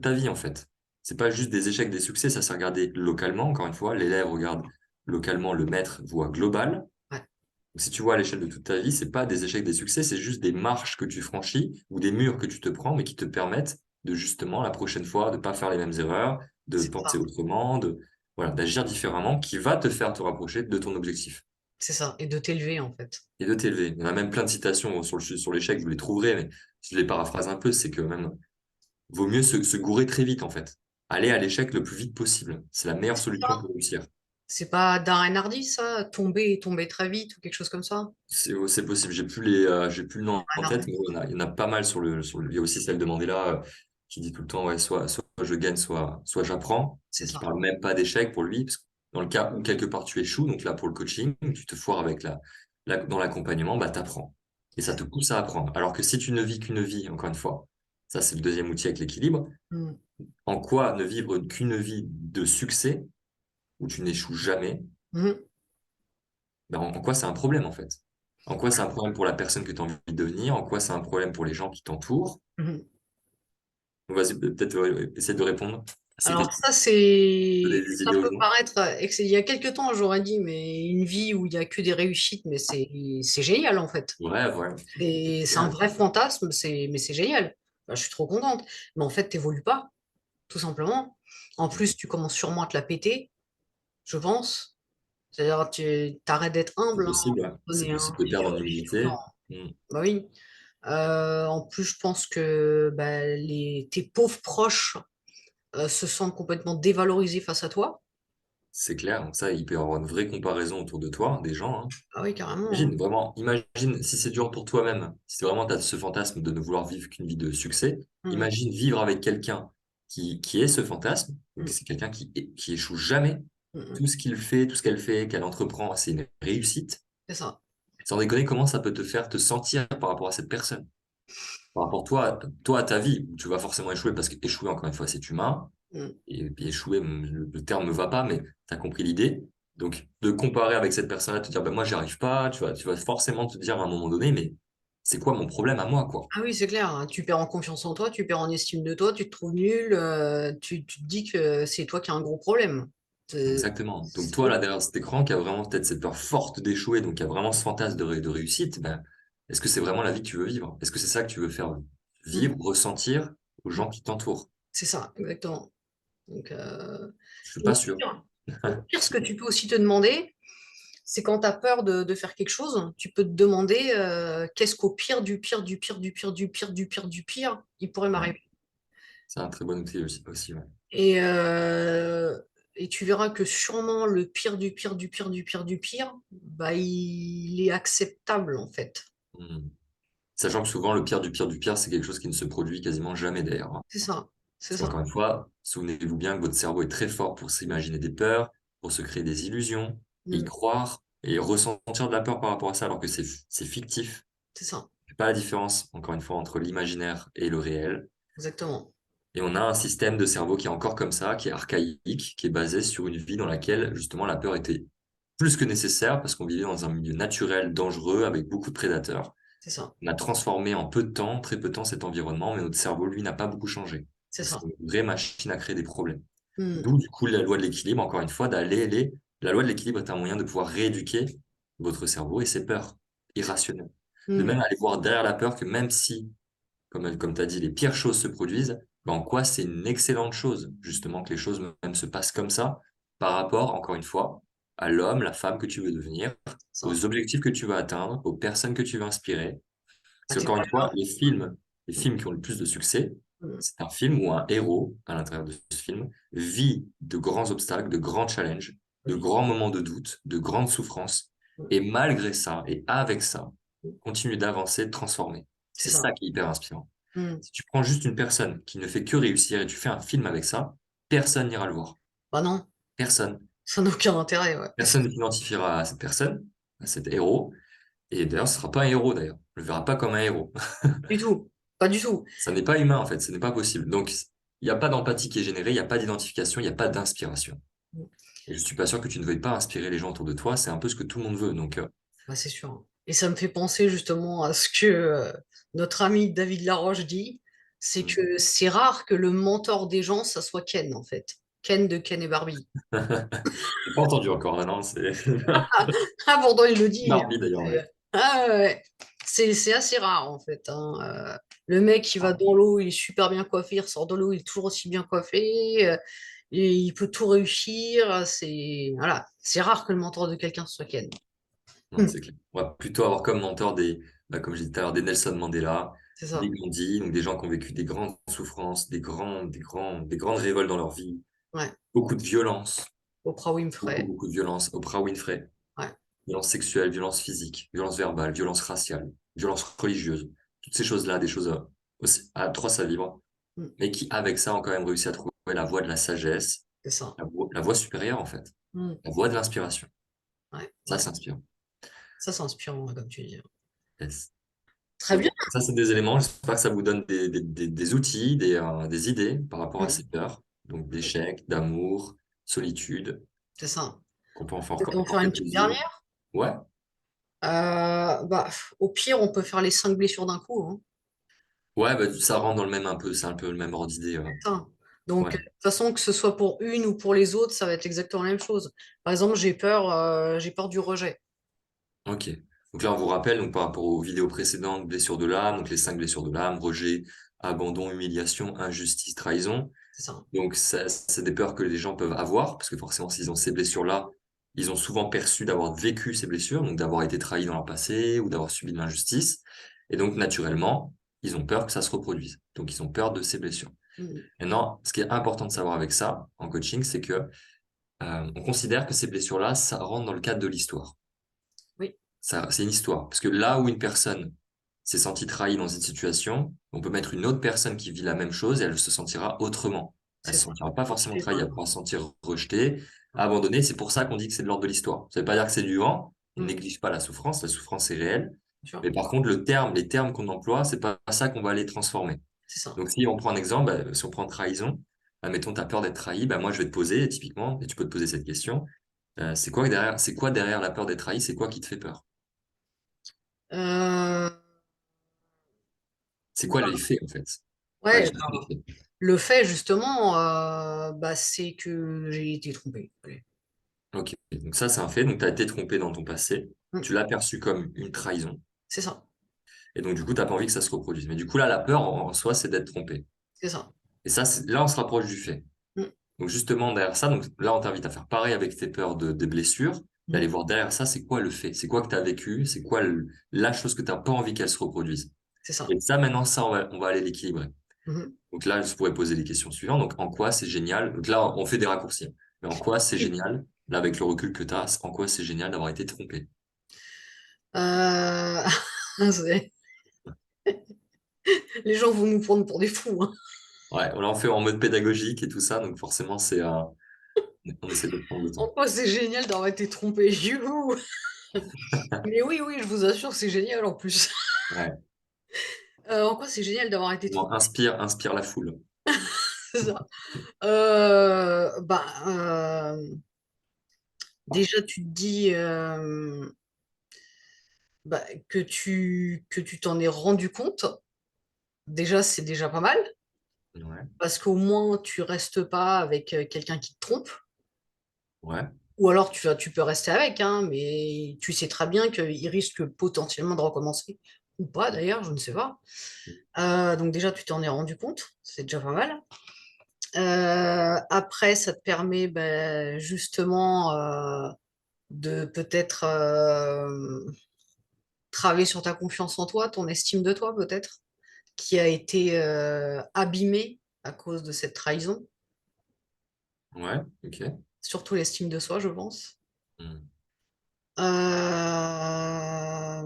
ta vie, en fait. C'est pas juste des échecs, des succès. Ça s'est regardé localement, encore une fois. L'élève regarde localement, le maître voit global. ouais. Donc, si tu vois à l'échelle de toute ta vie, c'est pas des échecs, des succès, c'est juste des marches que tu franchis ou des murs que tu te prends, mais qui te permettent de justement, la prochaine fois, de pas faire les mêmes erreurs, de C'est ça. penser autrement, voilà, d'agir différemment, qui va te faire te rapprocher de ton objectif C'est ça. Et de t'élever, en fait. et de t'élever. Il y en a même plein de citations sur l'échec, vous les trouverez, mais si je les paraphrase un peu, c'est que même, vaut mieux se gourer très vite, en fait. Aller à l'échec le plus vite possible. C'est la meilleure C'est solution ça. pour réussir. C'est pas Darren Hardy, ça? Tomber et tomber très vite ou quelque chose comme ça? C'est possible. J'ai plus le nom en Darren tête, Hardy. mais il y en a pas mal il y a aussi celle de Mandela, qui dit tout le temps, ouais, soit je gagne, soit j'apprends. C'est Donc, il ça. parle même pas d'échec pour lui, parce que dans le cas où quelque part tu échoues, donc là, pour le coaching, tu te foires avec dans l'accompagnement, bah, t'apprends. Et ça C'est te ça. pousse à apprendre. Alors que si tu ne vis qu'une vie, encore une fois, ça, c'est le deuxième outil avec l'équilibre. Mm. En quoi ne vivre qu'une vie de succès où tu n'échoues jamais, Mhm. ben, en quoi c'est un problème en fait? En quoi c'est un problème pour la personne que tu as envie de devenir? En quoi c'est un problème pour les gens qui t'entourent? Mhm. Donc, vas-y, peut-être essayer de répondre à ces Alors questions, ça, donner c'est, des ça idées aux peut gens. paraître, il y a quelques temps, j'aurais dit, mais une vie où il n'y a que des réussites, mais c'est génial en fait. Ouais, ouais. C'est un Génial. vrai fantasme, mais c'est génial. Enfin, je suis trop contente. Mais en fait, t'évolues pas, tout simplement. En plus, tu commences sûrement à te la péter, je pense. C'est-à-dire, tu arrêtes d'être C'est humble, hein, possible, ouais. C'est donner un possible de perdre en non, humilité. Mm. bah oui. En plus, je pense que bah, tes pauvres proches se sentent complètement dévalorisés face à toi. C'est clair. Donc ça, il peut y avoir une vraie comparaison autour de toi, des gens, hein. Ah oui, carrément, hein. Imagine, vraiment, imagine si c'est dur pour toi-même, si vraiment tu as ce fantasme de ne vouloir vivre qu'une vie de succès, Mm, imagine vivre avec quelqu'un qui est ce fantasme, donc mm, c'est quelqu'un qui échoue jamais. mm, mm. Tout ce qu'il fait, tout ce qu'elle fait, qu'elle entreprend, c'est une réussite. C'est ça. Sans déconner, comment ça peut te faire te sentir par rapport à cette personne? Par rapport toi, à ta vie, où tu vas forcément échouer parce que échouer, encore une fois, c'est humain. Mm. Et puis échouer, le terme me va pas, mais tu as compris l'idée. Donc, de comparer avec cette personne-là, te dire, ben, moi, j'y arrive pas, tu vas forcément te dire à un moment donné, mais c'est quoi mon problème à moi, quoi? Ah oui, c'est clair, hein. Tu perds en confiance en toi, tu perds en estime de toi, tu te trouves nul, tu te dis que c'est toi qui as un gros problème. C'est- Exactement. Donc, toi, c'est- là, derrière cet écran, qui a vraiment peut-être cette peur forte d'échouer, donc qui a vraiment ce fantasme de réussite, ben, est-ce que c'est vraiment la vie que tu veux vivre? Est-ce que c'est ça que tu veux faire vivre, Mm. ressentir aux gens qui t'entourent? C'est ça, exactement. Donc, Je suis au pas sûr. pire, au pire, ce que tu peux aussi te demander, c'est quand tu as peur de faire quelque chose, tu peux te demander qu'est-ce qu'au pire du pire du pire du pire du pire du pire du pire, il pourrait Ouais. m'arriver. C'est un très bon outil aussi, ouais. Et, euh, et tu verras que sûrement le pire du pire du pire du pire du pire, bah, il est acceptable en fait. Hmm. Sachant que souvent, le pire du pire du pire, c'est quelque chose qui ne se produit quasiment jamais d'ailleurs, hein. C'est ça, c'est Parce ça. qu'encore une fois, souvenez-vous bien que votre cerveau est très fort pour s'imaginer des peurs, pour se créer des illusions, et y Mm, croire, et ressentir de la peur par rapport à ça, alors que c'est fictif. c'est ça, C'est pas la différence, encore une fois, entre l'imaginaire et le réel. exactement. Et on a un système de cerveau qui est encore comme ça, qui est archaïque, qui est basé sur une vie dans laquelle, justement, la peur était plus que nécessaire, parce qu'on vivait dans un milieu naturel, dangereux, avec beaucoup de prédateurs. C'est ça, On a transformé en peu de temps, très peu de temps, cet environnement, mais notre cerveau, lui, n'a pas beaucoup changé. c'est Donc, c'est ça. une vraie machine à créer des problèmes. Mm, D'où, du coup, la loi de l'équilibre, encore une fois, la loi de l'équilibre est un moyen de pouvoir rééduquer votre cerveau et ses peurs irrationnelles. De mm, même aller voir derrière la peur que même si, comme tu as dit, les pires choses se produisent, ben, en quoi c'est une excellente chose, justement, que les choses même se passent comme ça, par rapport, encore une fois, à l'homme, la femme que tu veux devenir, ça. aux objectifs que tu veux atteindre, aux personnes que tu veux inspirer. Ah, Parce t'es qu'encore pas une fois, les bien. films qui ont le plus de succès, Mm, c'est un film où un héros, à l'intérieur de ce film, vit de grands obstacles, de grands challenges, de oui. grands moments de doute, de grandes souffrances, Mm, et malgré ça, et avec ça, mm, continue d'avancer, de transformer. c'est C'est ça. ça qui est hyper inspirant. Mm. Si tu prends juste une personne qui ne fait que réussir et tu fais un film avec ça, personne n'ira le voir. Bah non, Personne. ça n'a aucun intérêt, ouais. Personne ne s'identifiera à cette personne, à cet héros. Et d'ailleurs, ce sera pas un héros d'ailleurs. On le verra pas comme un héros. Du tout, pas du tout. Ça n'est pas humain en fait, ce n'est pas possible. Donc, il n'y a pas d'empathie qui est générée, il n'y a pas d'identification, il n'y a pas d'inspiration. Et je suis pas sûr que tu ne veuilles pas inspirer les gens autour de toi, c'est un peu ce que tout le monde veut. Donc, Bah, c'est sûr. Et ça me fait penser justement à ce que notre ami David Laroche dit, c'est hmm. que c'est rare que le mentor des gens, ça soit Ken, en fait. Ken de Ken et Barbie. J'ai pas entendu encore, non, c'est Ah, pourtant, il le dit. Barbie d'ailleurs, ouais. Ah, ouais, ouais. C'est assez rare, en fait, hein. Le mec, il va Ah, dans l'eau, il est super bien coiffé, il ressort de l'eau, il est toujours aussi bien coiffé, et il peut tout réussir. Voilà. C'est rare que le mentor de quelqu'un soit Ken. non, c'est clair. On va plutôt avoir comme mentor comme je disais tout à l'heure, des Nelson Mandela, C'est des ça. Gandhi, donc des gens qui ont vécu des grandes souffrances, des grandes révoltes dans leur vie, Ouais. beaucoup de violence, Oprah Winfrey. beaucoup de violence. Oprah Winfrey, Ouais. violence sexuelle, violence physique, violence verbale, violence raciale, violence religieuse, toutes ces choses-là, des choses aussi atroces à vivre, Mm. mais qui, avec ça, ont quand même réussi à trouver la voie de la sagesse, C'est ça. la voie supérieure, en fait, Mm. la voie de l'inspiration. Ouais, Ça ouais. s'inspire. Ça, c'est inspirant, ouais, comme tu dis. Yes. Très Donc, bien. ça, c'est des éléments. J'espère que ça vous donne des outils, des idées par rapport à Mm. ces peurs. Donc, d'échec, d'amour, solitude. c'est ça. qu'on peut en faire Peut-être en faire encore une petite quelques-unes. dernière. Ouais, Bah, au pire, on peut faire les 5 blessures d'un coup, hein. ouais, bah, ça rentre dans le même un peu, c'est un peu le même ordre d'idée. Ça. Donc, Ouais, de toute façon, que ce soit pour une ou pour les autres, ça va être exactement la même chose. Par exemple, j'ai peur du rejet. ok. Donc là, on vous rappelle, donc par rapport aux vidéos précédentes, blessures de l'âme, donc les 5 blessures de l'âme, rejet, abandon, humiliation, injustice, trahison. C'est ça. Donc, ça, c'est des peurs que les gens peuvent avoir, parce que forcément, s'ils ont ces blessures-là, ils ont souvent perçu d'avoir vécu ces blessures, donc d'avoir été trahis dans leur passé ou d'avoir subi de l'injustice. Et donc, naturellement, ils ont peur que ça se reproduise. Donc, ils ont peur de ces blessures. Mm. Maintenant, ce qui est important de savoir avec ça, en coaching, c'est que on considère que ces blessures-là, ça rentre dans le cadre de l'histoire. Oui, Ça, c'est une histoire. Parce que là où une personne s'est sentie trahie dans une situation, on peut mettre une autre personne qui vit la même chose et elle se sentira autrement. Elle c'est se ça. sentira pas forcément C'est trahie, ça. elle pourra se sentir rejetée, abandonnée. C'est pour ça qu'on dit que c'est de l'ordre de l'histoire. Ça veut pas dire que c'est du vent. On Mm. néglige pas la souffrance est réelle. Bien sûr. Mais par contre, les termes qu'on emploie, c'est pas ça qu'on va aller transformer. C'est ça. Donc si on prend un exemple, si on prend trahison, admettons, tu as peur d'être trahi, moi je vais te poser, typiquement, et tu peux te poser cette question, c'est quoi derrière la peur d'être trahi, c'est quoi qui te fait peur? Euh, C'est quoi les faits en fait? Pas ouais, juste les faits. le fait, justement, bah, c'est que j'ai été trompée. Allez. Ok, donc ça c'est un fait, donc tu as été trompé dans ton passé, Mm. tu l'as perçu comme une trahison, C'est ça. et donc du coup tu n'as pas envie que ça se reproduise. Mais du coup là, la peur en soi, c'est d'être trompé. C'est ça. Et ça, là on se rapproche du fait. Mm. Donc justement, derrière ça, donc là, on t'invite à faire pareil avec tes peurs de blessures, Mm. d'aller voir derrière ça, c'est quoi le fait, c'est quoi que tu as vécu, c'est quoi la chose que tu n'as pas envie qu'elle se reproduise. C'est ça. Et ça, maintenant, ça, on va aller l'équilibrer. Mhm. Donc là, je pourrais poser les questions suivantes. Donc, en quoi c'est génial? Donc là, on fait des raccourcis. Mais en quoi c'est génial, là, avec le recul que tu as, en quoi c'est génial d'avoir été trompé? Euh, c'est- Les gens vont nous prendre pour des fous, hein. Ouais, là, on fait en mode pédagogique et tout ça, donc forcément, on essaie de prendre le En temps. quoi c'est génial d'avoir été trompé. Youhou. Mais oui, oui, je vous assure, c'est génial en plus. Ouais. En quoi c'est génial d'avoir été Bon, trompé. inspire la foule. C'est ça. Bah, déjà, tu te dis bah, que tu t'en es rendu compte. Déjà, c'est déjà pas mal. Ouais. Parce qu'au moins, tu restes pas avec quelqu'un qui te trompe. Ouais. Ou alors, tu peux rester avec, hein, mais tu sais très bien qu'il risque potentiellement de recommencer. Ou pas, d'ailleurs, je ne sais pas. Donc déjà, tu t'en es rendu compte. C'est déjà pas mal. Après, ça te permet ben, justement de peut-être travailler sur ta confiance en toi, ton estime de toi peut-être, qui a été abîmée à cause de cette trahison, Ouais. Ok. surtout l'estime de soi, je pense. Hmm. Euh,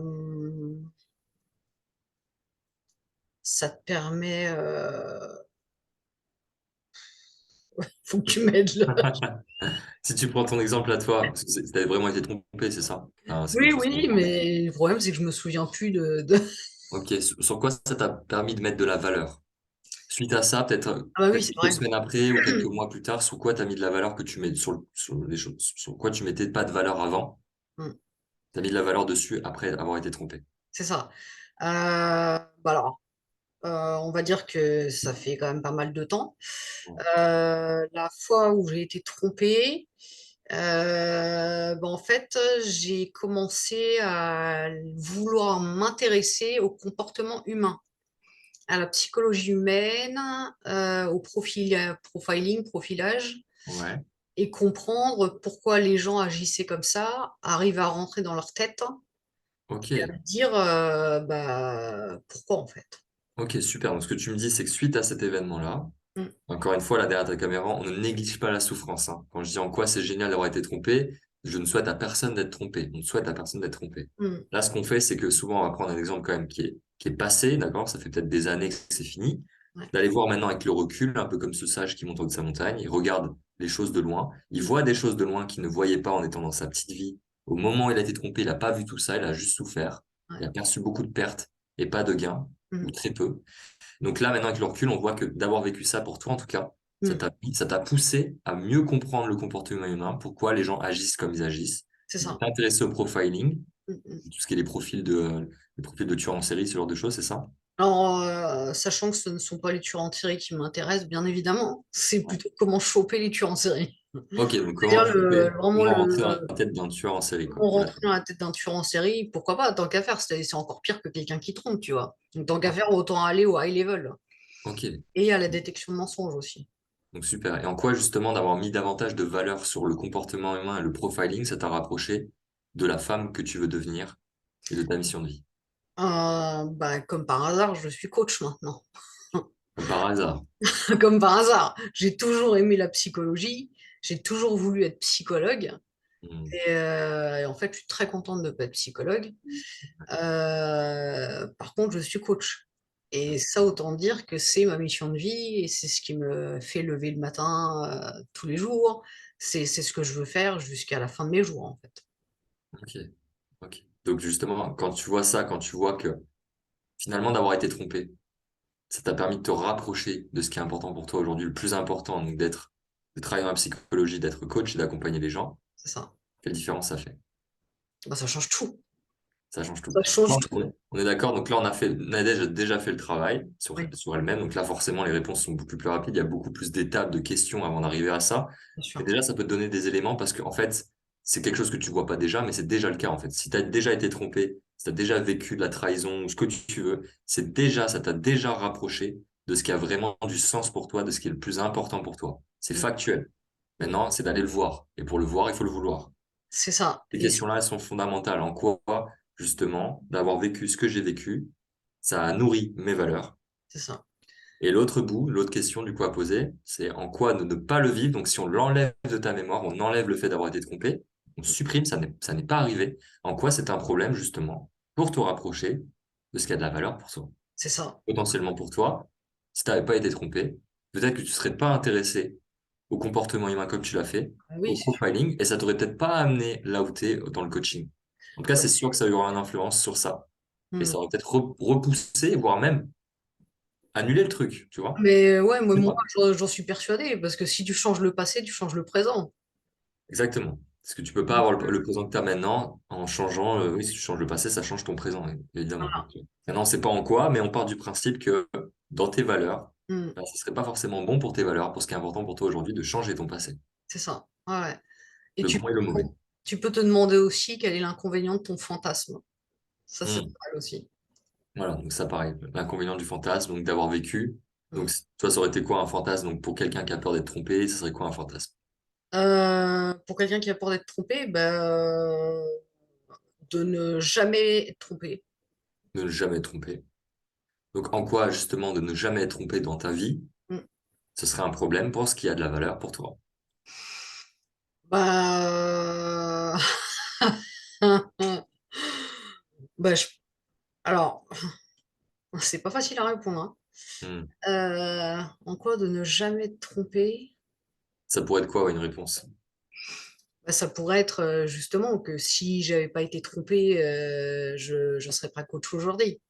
Ça te permet... Faut que tu m'aides là. Si tu prends ton exemple à toi, parce que t'avais vraiment été trompé, c'est ça? Ah, c'est quelque Oui, chose qui oui, mais le problème, c'est que je me souviens plus Ok, sur quoi ça t'a permis de mettre de la valeur? Suite à ça, Ah bah oui, peut-être c'est quelques vrai. semaines après ou quelques mois plus tard, sur quoi t'as mis de la valeur que tu mets sur les choses, sur quoi tu mettais pas de valeur avant? Hmm. T'as mis de la valeur dessus après avoir été trompé. C'est ça. Bah alors, on va dire que ça fait quand même pas mal de temps. Ouais. La fois où j'ai été trompée, bah, en fait, j'ai commencé à vouloir m'intéresser au comportement humain, à la psychologie humaine, au profiling, profilage, Ouais. et comprendre pourquoi les gens agissaient comme ça, arriver à rentrer dans leur tête Ok. et à me dire bah, pourquoi en fait. Ok, super. Donc, ce que tu me dis, c'est que suite à cet événement-là, Mm, encore une fois, là, derrière ta caméra, on ne néglige pas la souffrance, hein. Quand je dis en quoi c'est génial d'avoir été trompé, je ne souhaite à personne d'être trompé. On ne souhaite à personne d'être trompé. mm, Là, ce qu'on fait, c'est que souvent, on va prendre un exemple quand même qui est passé, d'accord? Ça fait peut-être des années que c'est fini. ouais, D'aller voir maintenant avec le recul, un peu comme ce sage qui monte en haut de sa montagne, il regarde les choses de loin. Il voit des choses de loin qu'il ne voyait pas en étant dans sa petite vie. Au moment où il a été trompé, il n'a pas vu tout ça, il a juste souffert. ouais, Il a perçu beaucoup de pertes et pas de gains, ou mm, très peu. Donc là, maintenant, avec le recul, on voit que d'avoir vécu ça pour toi, en tout cas, Mm. Ça t'a poussé à mieux comprendre le comportement humain, pourquoi les gens agissent comme ils agissent. C'est Donc, ça. t'intéresser au profiling, Mm, mm. tout ce qui est les profils de tueurs en série, ce genre de choses, c'est ça? Alors, sachant que ce ne sont pas les tueurs en série qui m'intéressent, bien évidemment, c'est Ouais. plutôt comment choper les tueurs en série. Ok, donc C'est-à-dire vraiment comment rentrer dans la tête d'un tueur en série, quoi. comment Ok, rentrer d'accord. dans la tête d'un tueur en série, pourquoi pas, tant qu'à faire, c'est encore pire que quelqu'un qui trompe, tu vois. Donc, tant qu'à Ouais. faire, autant aller au high level Ok, et à la détection de mensonges aussi. donc super. Et en quoi justement d'avoir mis davantage de valeur sur le comportement humain et le profiling, ça t'a rapproché de la femme que tu veux devenir et de ta mission de vie? Bah, comme par hasard, je suis coach maintenant. Comme par hasard. Comme par hasard. J'ai toujours aimé la psychologie, j'ai toujours voulu être psychologue. Hmm. Et en fait, je suis très contente de ne pas être psychologue. Par contre, je suis coach. Et ça, autant dire que c'est ma mission de vie et c'est ce qui me fait lever le matin tous les jours. C'est ce que je veux faire jusqu'à la fin de mes jours, en fait. Ok, ok. Donc justement, quand tu vois ça, quand tu vois que finalement d'avoir été trompé, ça t'a permis de te rapprocher de ce qui est important pour toi aujourd'hui, le plus important, donc de travailler dans la psychologie, d'être coach et d'accompagner les gens, C'est ça. quelle différence ça fait? Bah, ça change tout. Ça change tout. Ça change Non, tout. on est d'accord. Donc là, Nadège a déjà fait le travail Oui, sur elle-même. Donc là, forcément, les réponses sont beaucoup plus rapides. Il y a beaucoup plus d'étapes, de questions avant d'arriver à ça. bien Mais sûr. déjà, ça peut te donner des éléments parce que, en fait, c'est quelque chose que tu vois pas déjà, mais c'est déjà le cas, en fait. Si tu as déjà été trompé, si tu as déjà vécu de la trahison ou ce que tu veux, ça t'a déjà rapproché de ce qui a vraiment du sens pour toi, de ce qui est le plus important pour toi. C'est Mm, factuel. mm. Maintenant, c'est d'aller le voir. Et pour le voir, il faut le vouloir. C'est ça. Ces Et questions-là, elles sont fondamentales. En quoi, justement, d'avoir vécu ce que j'ai vécu, ça a nourri mes valeurs. c'est ça. Et l'autre bout, l'autre question du coup à poser, c'est en quoi ne pas le vivre. Donc si on l'enlève de ta mémoire, on enlève le fait d'avoir été trompé, on supprime, ça n'est pas arrivé. En quoi c'est un problème justement pour te rapprocher de ce qui a de la valeur pour toi, C'est ça. potentiellement pour toi. Si tu n'avais pas été trompé, peut-être que tu ne serais pas intéressé au comportement humain comme tu l'as fait, Ah au oui, c'est sûr. profiling, et ça t'aurait peut-être pas amené là où t'es dans le coaching. En tout cas, c'est sûr que ça aura une influence sur ça. Et Mm. ça aurait peut-être repoussé, voire même annulé le truc, tu vois. Mais ouais, Je sais moi, pas. j'en suis persuadée, parce que si tu changes le passé, tu changes le présent. Exactement. Parce que tu peux pas avoir le présent que tu as maintenant en changeant, oui, si tu changes le passé, ça change ton présent, évidemment. Donc, maintenant, on sait pas en quoi, mais on part du principe que dans tes valeurs, Mm. bah, ce serait pas forcément bon pour tes valeurs, pour ce qui est important pour toi aujourd'hui, de changer ton passé. C'est ça. Ouais, ouais. Et Le bon et le mauvais. tu peux te demander aussi quel est l'inconvénient de ton fantasme. Ça, c'est Hmm. pas mal aussi. Voilà, donc ça pareil, l'inconvénient du fantasme, donc d'avoir vécu. Donc Mm. toi, ça aurait été quoi un fantasme? Donc pour quelqu'un qui a peur d'être trompé, ça serait quoi un fantasme? Pour quelqu'un qui a peur d'être trompé, de ne jamais être trompé. De ne jamais être trompé. Donc en quoi justement de ne jamais être trompé dans ta vie, Mm. ce serait un problème pour ce qui a de la valeur pour toi? Bah, bah, je- alors, c'est pas facile à répondre, hein. Hmm. En quoi de ne jamais être trompé? Ça pourrait être quoi, ouais, une réponse? Bah, ça pourrait être justement que si j'avais pas été trompée, j'en serais pas coach aujourd'hui.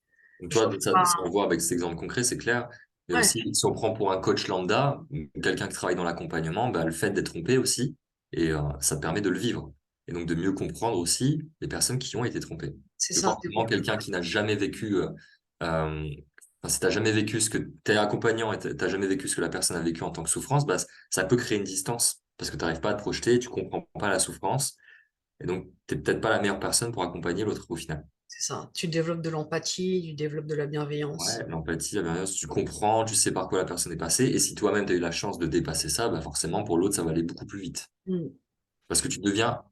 Donc toi, J'aurais pas. ça on voit avec cet exemple concret, c'est clair. Mais Ouais, aussi, si on prend pour un coach lambda, quelqu'un qui travaille dans l'accompagnement, bah, le fait d'être trompé aussi, et ça permet de le vivre. Et donc de mieux comprendre aussi les personnes qui ont été trompées. c'est Que ça. forcément, quelqu'un qui n'a jamais vécu, enfin, si t'as jamais vécu ce que t'es accompagnant et t'as jamais vécu ce que la personne a vécu en tant que souffrance, bah, ça peut créer une distance. Parce que tu n'arrives pas à te projeter, tu comprends pas la souffrance. Et donc, t'es peut-être pas la meilleure personne pour accompagner l'autre au final. C'est ça. Tu développes de l'empathie, tu développes de la Ouais, bienveillance. l'empathie, la bienveillance, tu comprends, tu sais par quoi la personne est passée, et si toi-même tu as eu la chance de dépasser ça, bah forcément pour l'autre ça va aller beaucoup plus vite. Mm. Parce que tu deviens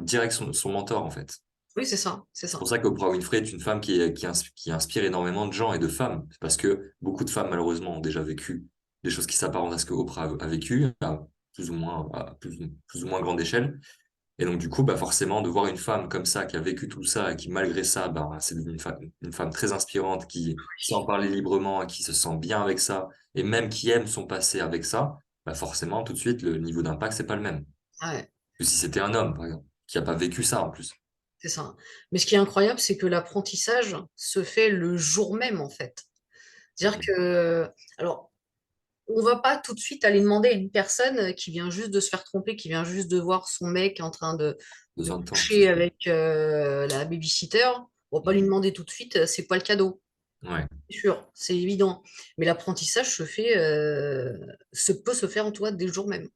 direct son mentor en fait. Oui, c'est ça. C'est C'est pour ça. ça qu'Oprah Winfrey est une femme qui inspire énormément de gens et de femmes. C'est parce que beaucoup de femmes malheureusement ont déjà vécu des choses qui s'apparentent à ce que Oprah a vécu, à plus ou moins grande échelle. Et donc, du coup, bah, forcément, de voir une femme comme ça, qui a vécu tout ça, et qui, malgré ça, bah, c'est devenu une femme très inspirante, qui sait en parler librement, qui se sent bien avec ça, et même qui aime son passé avec ça, bah, forcément, tout de suite, le niveau d'impact, c'est pas le même Ouais, que si c'était un homme, par exemple, qui a pas vécu ça, en plus. c'est ça. Mais ce qui est incroyable, c'est que l'apprentissage se fait le jour même, en fait. C'est-à-dire Mhm. que, alors, on va pas tout de suite aller demander à une personne qui vient juste de se faire tromper, qui vient juste de voir son mec en train de Besoin de temps, c'est coucher ça. avec la babysitter. On va pas lui demander tout de suite, c'est quoi le cadeau? Ouais, C'est sûr, c'est évident. Mais l'apprentissage peut se faire en toi dès le jour même.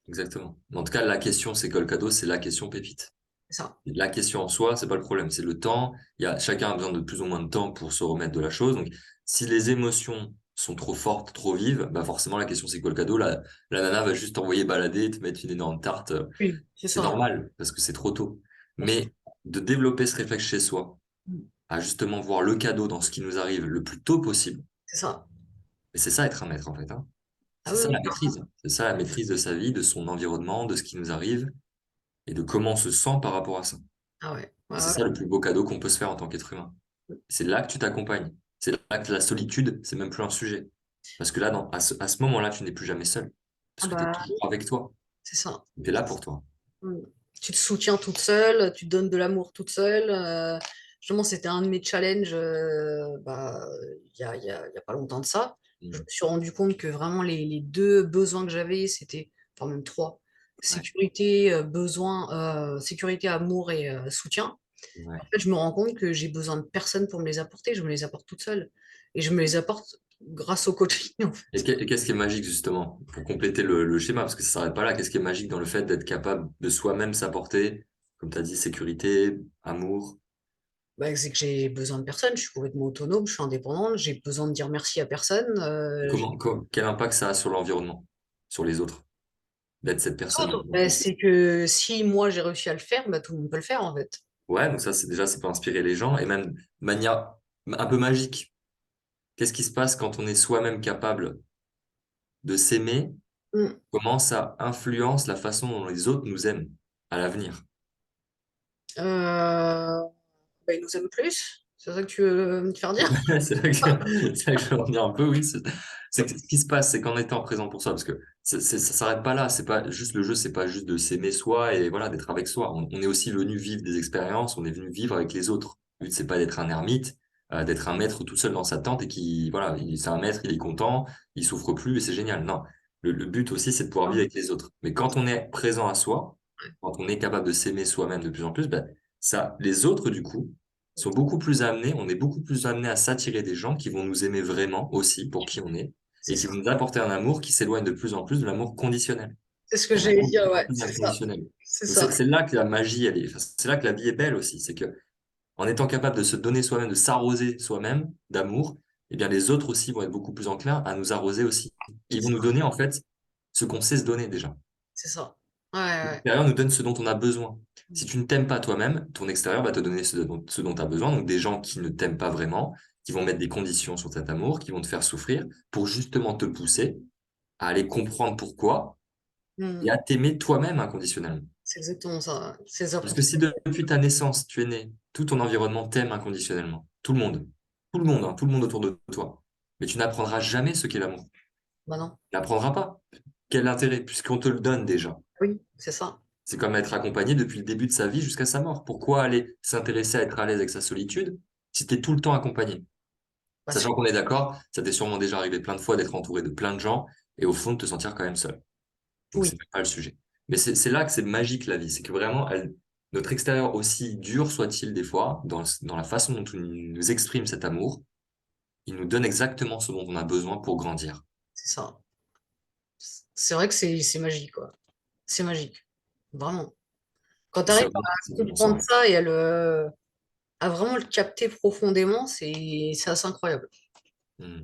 exactement. En tout cas, la question, c'est que le cadeau, c'est la question pépite. C'est ça. La question en soi, c'est pas le problème, c'est le temps. Chacun a besoin de plus ou moins de temps pour se remettre de la chose. Donc, si les émotions sont trop fortes, trop vives, bah forcément, la question, c'est quoi le cadeau? La nana va juste t'envoyer balader et te mettre une énorme tarte. Oui, c'est C'est ça. normal, parce que c'est trop tôt. Bah, c'est Mais de développer ce réflexe chez soi, à justement voir le cadeau dans ce qui nous arrive le plus tôt possible. c'est ça. Et c'est ça être un maître, en fait, hein. Ah C'est oui, ça oui, la maîtrise. C'est ça la maîtrise de sa vie, de son environnement, de ce qui nous arrive et de comment on se sent par rapport à ça. ah ouais. Et Ouais, c'est ça le plus beau cadeau qu'on peut se faire en tant qu'être humain. C'est là que tu t'accompagnes. C'est là que la solitude, c'est même plus un sujet. Parce que là, à ce moment-là, tu n'es plus jamais seul. ah Parce que tu es bah, toujours avec toi. c'est ça. Tu es là pour toi. Mm. Tu te soutiens toute seule, tu te donnes de l'amour toute seule. Justement, c'était un de mes challenges il y a pas longtemps de ça. Je me Mm. suis rendu compte que vraiment les deux besoins que j'avais, c'était, enfin même trois, Ouais. sécurité, amour et soutien. En Ouais. fait, je me rends compte que j'ai besoin de personne pour me les apporter, je me les apporte toute seule. Et je me les apporte grâce au coaching, en fait. Et qu'est-ce qui est magique, justement, pour compléter le schéma, parce que ça s'arrête pas là, qu'est-ce qui est magique dans le fait d'être capable de soi-même s'apporter, comme tu as dit, sécurité, amour. Bah, c'est que j'ai besoin de personne, je suis complètement autonome, je suis indépendante, j'ai besoin de dire merci à personne. Quel impact ça a sur l'environnement, sur les autres, d'être cette personne-là? Bah, c'est que si moi j'ai réussi à le faire, bah, tout le monde peut le faire en fait. Ouais, donc ça, c'est déjà, ça peut inspirer les gens, et même de manière un peu magique. Qu'est-ce qui se passe quand on est soi-même capable de s'aimer? Mm. Comment ça influence la façon dont les autres nous aiment à l'avenir? Euh, Bah, ils nous aiment plus, c'est ça que tu veux me faire dire? C'est là que je veux en venir un peu, oui. C'est que ce qui se passe, c'est qu'en étant présent pour soi, parce que ça s'arrête pas là, c'est pas juste le jeu, c'est pas juste de s'aimer soi et voilà, d'être avec soi. On est aussi venu vivre des expériences, on est venu vivre avec les autres. Le but, c'est pas d'être un ermite, d'être un maître tout seul dans sa tente et qui, voilà, c'est un maître, il est content, il souffre plus et c'est génial. Non. Le but aussi, c'est de pouvoir vivre avec les autres. Mais quand on est présent à soi, quand on est capable de s'aimer soi-même de plus en plus, ben, ça, les autres, du coup, sont beaucoup plus amenés, on est beaucoup plus amené à s'attirer des gens qui vont nous aimer vraiment aussi pour qui on est C'est et qui ça. vont nous apporter un amour qui s'éloigne de plus en plus de l'amour conditionnel. C'est ce que Un j'allais amour dire, beaucoup ouais, plus c'est ça. inconditionnel. C'est Donc ça. c'est là que la magie, elle est, enfin, c'est là que la vie est belle aussi. C'est que en étant capable de se donner soi-même, de s'arroser soi-même d'amour, eh bien les autres aussi vont être beaucoup plus enclins à nous arroser aussi. Ils C'est vont ça. nous donner en fait ce qu'on sait se donner déjà. C'est ça. Ouais, ouais. L'extérieur nous donne ce dont on a besoin. Si tu ne t'aimes pas toi-même, ton extérieur va te donner ce dont tu as besoin. Donc des gens qui ne t'aiment pas vraiment, qui vont mettre des conditions sur cet amour, qui vont te faire souffrir pour justement te pousser à aller comprendre pourquoi et Mm. à t'aimer toi-même inconditionnellement. C'est exactement ça. C'est ça Parce pour que ça. si depuis ta naissance, tu es né, tout ton environnement t'aime inconditionnellement, tout le monde, hein, tout le monde autour de toi, mais tu n'apprendras jamais ce qu'est l'amour. Bah non. Tu n'apprendras pas. Quel intérêt, puisqu'on te le donne déjà. Oui, c'est ça. C'est comme être accompagné depuis le début de sa vie jusqu'à sa mort. Pourquoi aller s'intéresser à être à l'aise avec sa solitude si tu es tout le temps accompagné? Bah, Sachant qu'on est d'accord, ça t'est sûrement déjà arrivé plein de fois d'être entouré de plein de gens et au fond de te sentir quand même seul. Donc oui, c'est même pas le sujet. Mais c'est là que c'est magique la vie. C'est que vraiment, notre extérieur, aussi dur soit-il des fois, dans la façon dont il nous exprime cet amour, il nous donne exactement ce dont on a besoin pour grandir. c'est ça. C'est vrai que c'est magique, quoi. C'est magique. Vraiment. Quand tu Et c'est arrives vraiment, à c'est vraiment ça. comprendre ça et à vraiment le capter profondément, c'est assez incroyable. Hmm.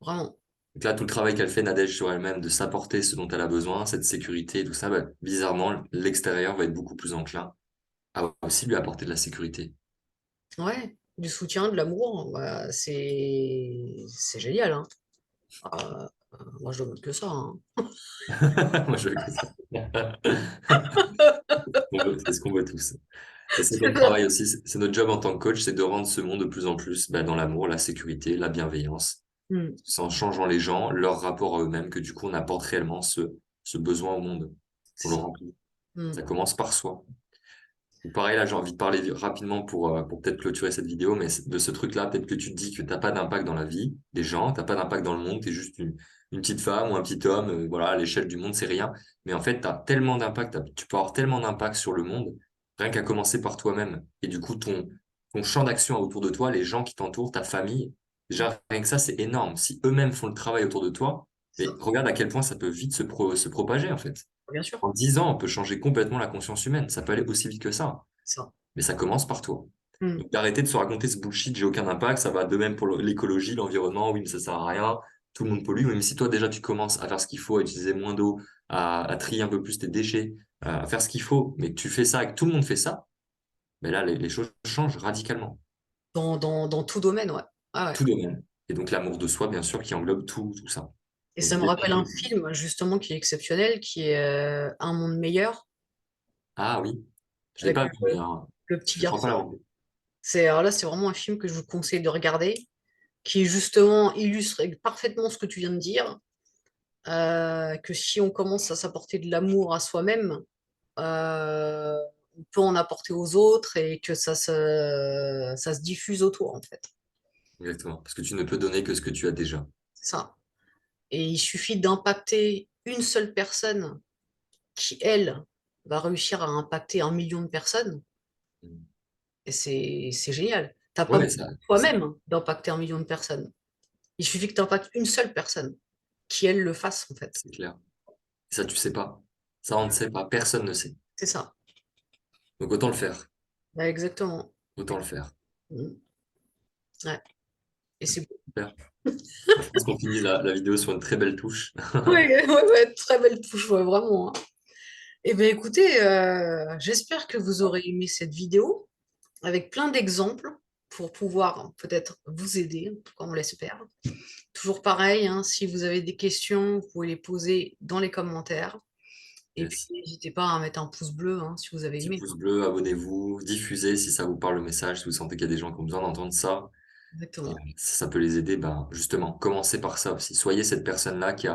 Vraiment. Donc là, tout le travail qu'elle fait, Nadège, sur elle-même, de s'apporter ce dont elle a besoin, cette sécurité et tout ça, bah, bizarrement, l'extérieur va être beaucoup plus enclin à aussi lui apporter de la sécurité. Ouais. Du soutien, de l'amour, bah, c'est génial, hein. Euh, Moi, je demande que ça, hein. Moi, je veux que ça. C'est ce qu'on veut tous. Et c'est C'est notre ça. travail aussi, c'est notre job en tant que coach, c'est de rendre ce monde de plus en plus bah, dans l'amour, la sécurité, la bienveillance. Hmm. C'est en changeant les gens, leur rapport à eux-mêmes, que du coup, on apporte réellement ce besoin au monde, qu'on C'est le ça. remplit. Hmm. Ça commence par soi. Ou pareil, là, j'ai envie de parler rapidement pour peut-être clôturer cette vidéo, mais de ce truc-là, peut-être que tu te dis que t'as pas d'impact dans la vie des gens, t'as pas d'impact dans le monde, t'es juste une petite femme ou un petit homme, voilà, à l'échelle du monde, c'est rien. Mais en fait, t'as tellement d'impact, tu peux avoir tellement d'impact sur le monde, rien qu'à commencer par toi-même. Et du coup, ton champ d'action autour de toi, les gens qui t'entourent, ta famille, déjà, rien que ça, c'est énorme. Si eux-mêmes font le travail autour de toi, Ça, mais regarde à quel point ça peut vite se propager, en fait. bien sûr. En 10 ans, on peut changer complètement la conscience humaine. Ça peut aller aussi vite que ça. Ça. Mais ça commence par toi. Mm. Donc d'arrêter de se raconter ce bullshit, j'ai aucun impact, ça va de même pour l'écologie, l'environnement, oui, mais ça sert à rien, tout le monde pollue, même si toi déjà tu commences à faire ce qu'il faut, à utiliser moins d'eau, à trier un peu plus tes déchets, à faire ce qu'il faut, mais que tu fais ça et que tout le monde fait ça, mais là les choses changent radicalement, Dans tout domaine, ouais. Ah ouais. tout domaine. Et donc l'amour de soi, bien sûr, qui englobe tout ça. Et Donc ça me déjà, rappelle un film, justement, qui est exceptionnel, qui est Un monde meilleur, ah oui, je l'ai avec pas vu, mais le petit je crois pas garçon. l'avoir vu. Alors là, c'est vraiment un film que je vous conseille de regarder, qui justement illustre parfaitement ce que tu viens de dire, que si on commence à s'apporter de l'amour à soi-même, euh, on peut en apporter aux autres et que ça se diffuse autour, en fait. Exactement, parce que tu ne peux donner que ce que tu as déjà. C'est ça. Et il suffit d'impacter une seule personne qui, elle, va réussir à impacter 1 million de personnes. Et c'est génial. T'as pas Ouais, besoin ça, toi-même d'impacter 1 million de personnes. Il suffit que tu impactes une seule personne, qui, elle, le fasse, en fait. c'est clair. Et ça, tu sais pas. Ça, on ne sait pas. Personne ne sait. C'est ça. Donc autant le faire. Bah, exactement. Autant le faire. Mm. Ouais. Et c'est beau. Super. Je pense qu'on finit la vidéo sur une très belle touche. Ouais, ouais, ouais, très belle touche, ouais, vraiment, hein. Eh bien, écoutez, j'espère que vous aurez aimé cette vidéo avec plein d'exemples pour pouvoir peut-être vous aider, en tout cas, on l'espère. Toujours pareil, hein, si vous avez des questions, vous pouvez les poser dans les commentaires. Et puis, Yes. n'hésitez pas à mettre un pouce bleu, hein, si vous avez Petit aimé, pouce hein. bleu, abonnez-vous, diffusez si ça vous parle le message, si vous sentez qu'il y a des gens qui ont besoin d'entendre ça. Et Exactement. si ça peut les aider, ben justement, commencez par ça aussi. Soyez cette personne-là qui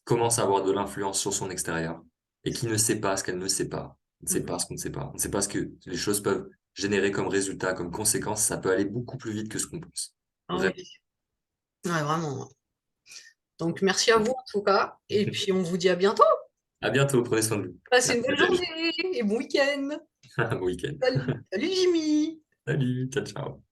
commence à avoir de l'influence sur son extérieur et qui ne sait pas ce qu'elle ne sait pas. On ne sait Mm. pas ce qu'on ne sait pas. On ne sait pas ce que les choses peuvent générer comme résultat, comme conséquence. Ça peut aller beaucoup plus vite que ce qu'on pense. Ah oui, Vraiment. ouais, vraiment. Donc, merci à vous en tout cas. Et puis, on vous dit à bientôt. À bientôt, prenez soin de vous. Passez une Merci bonne Nadège. journée et bon week-end. Bon week-end. Salut, salut Jimmy. Salut, ciao, ciao.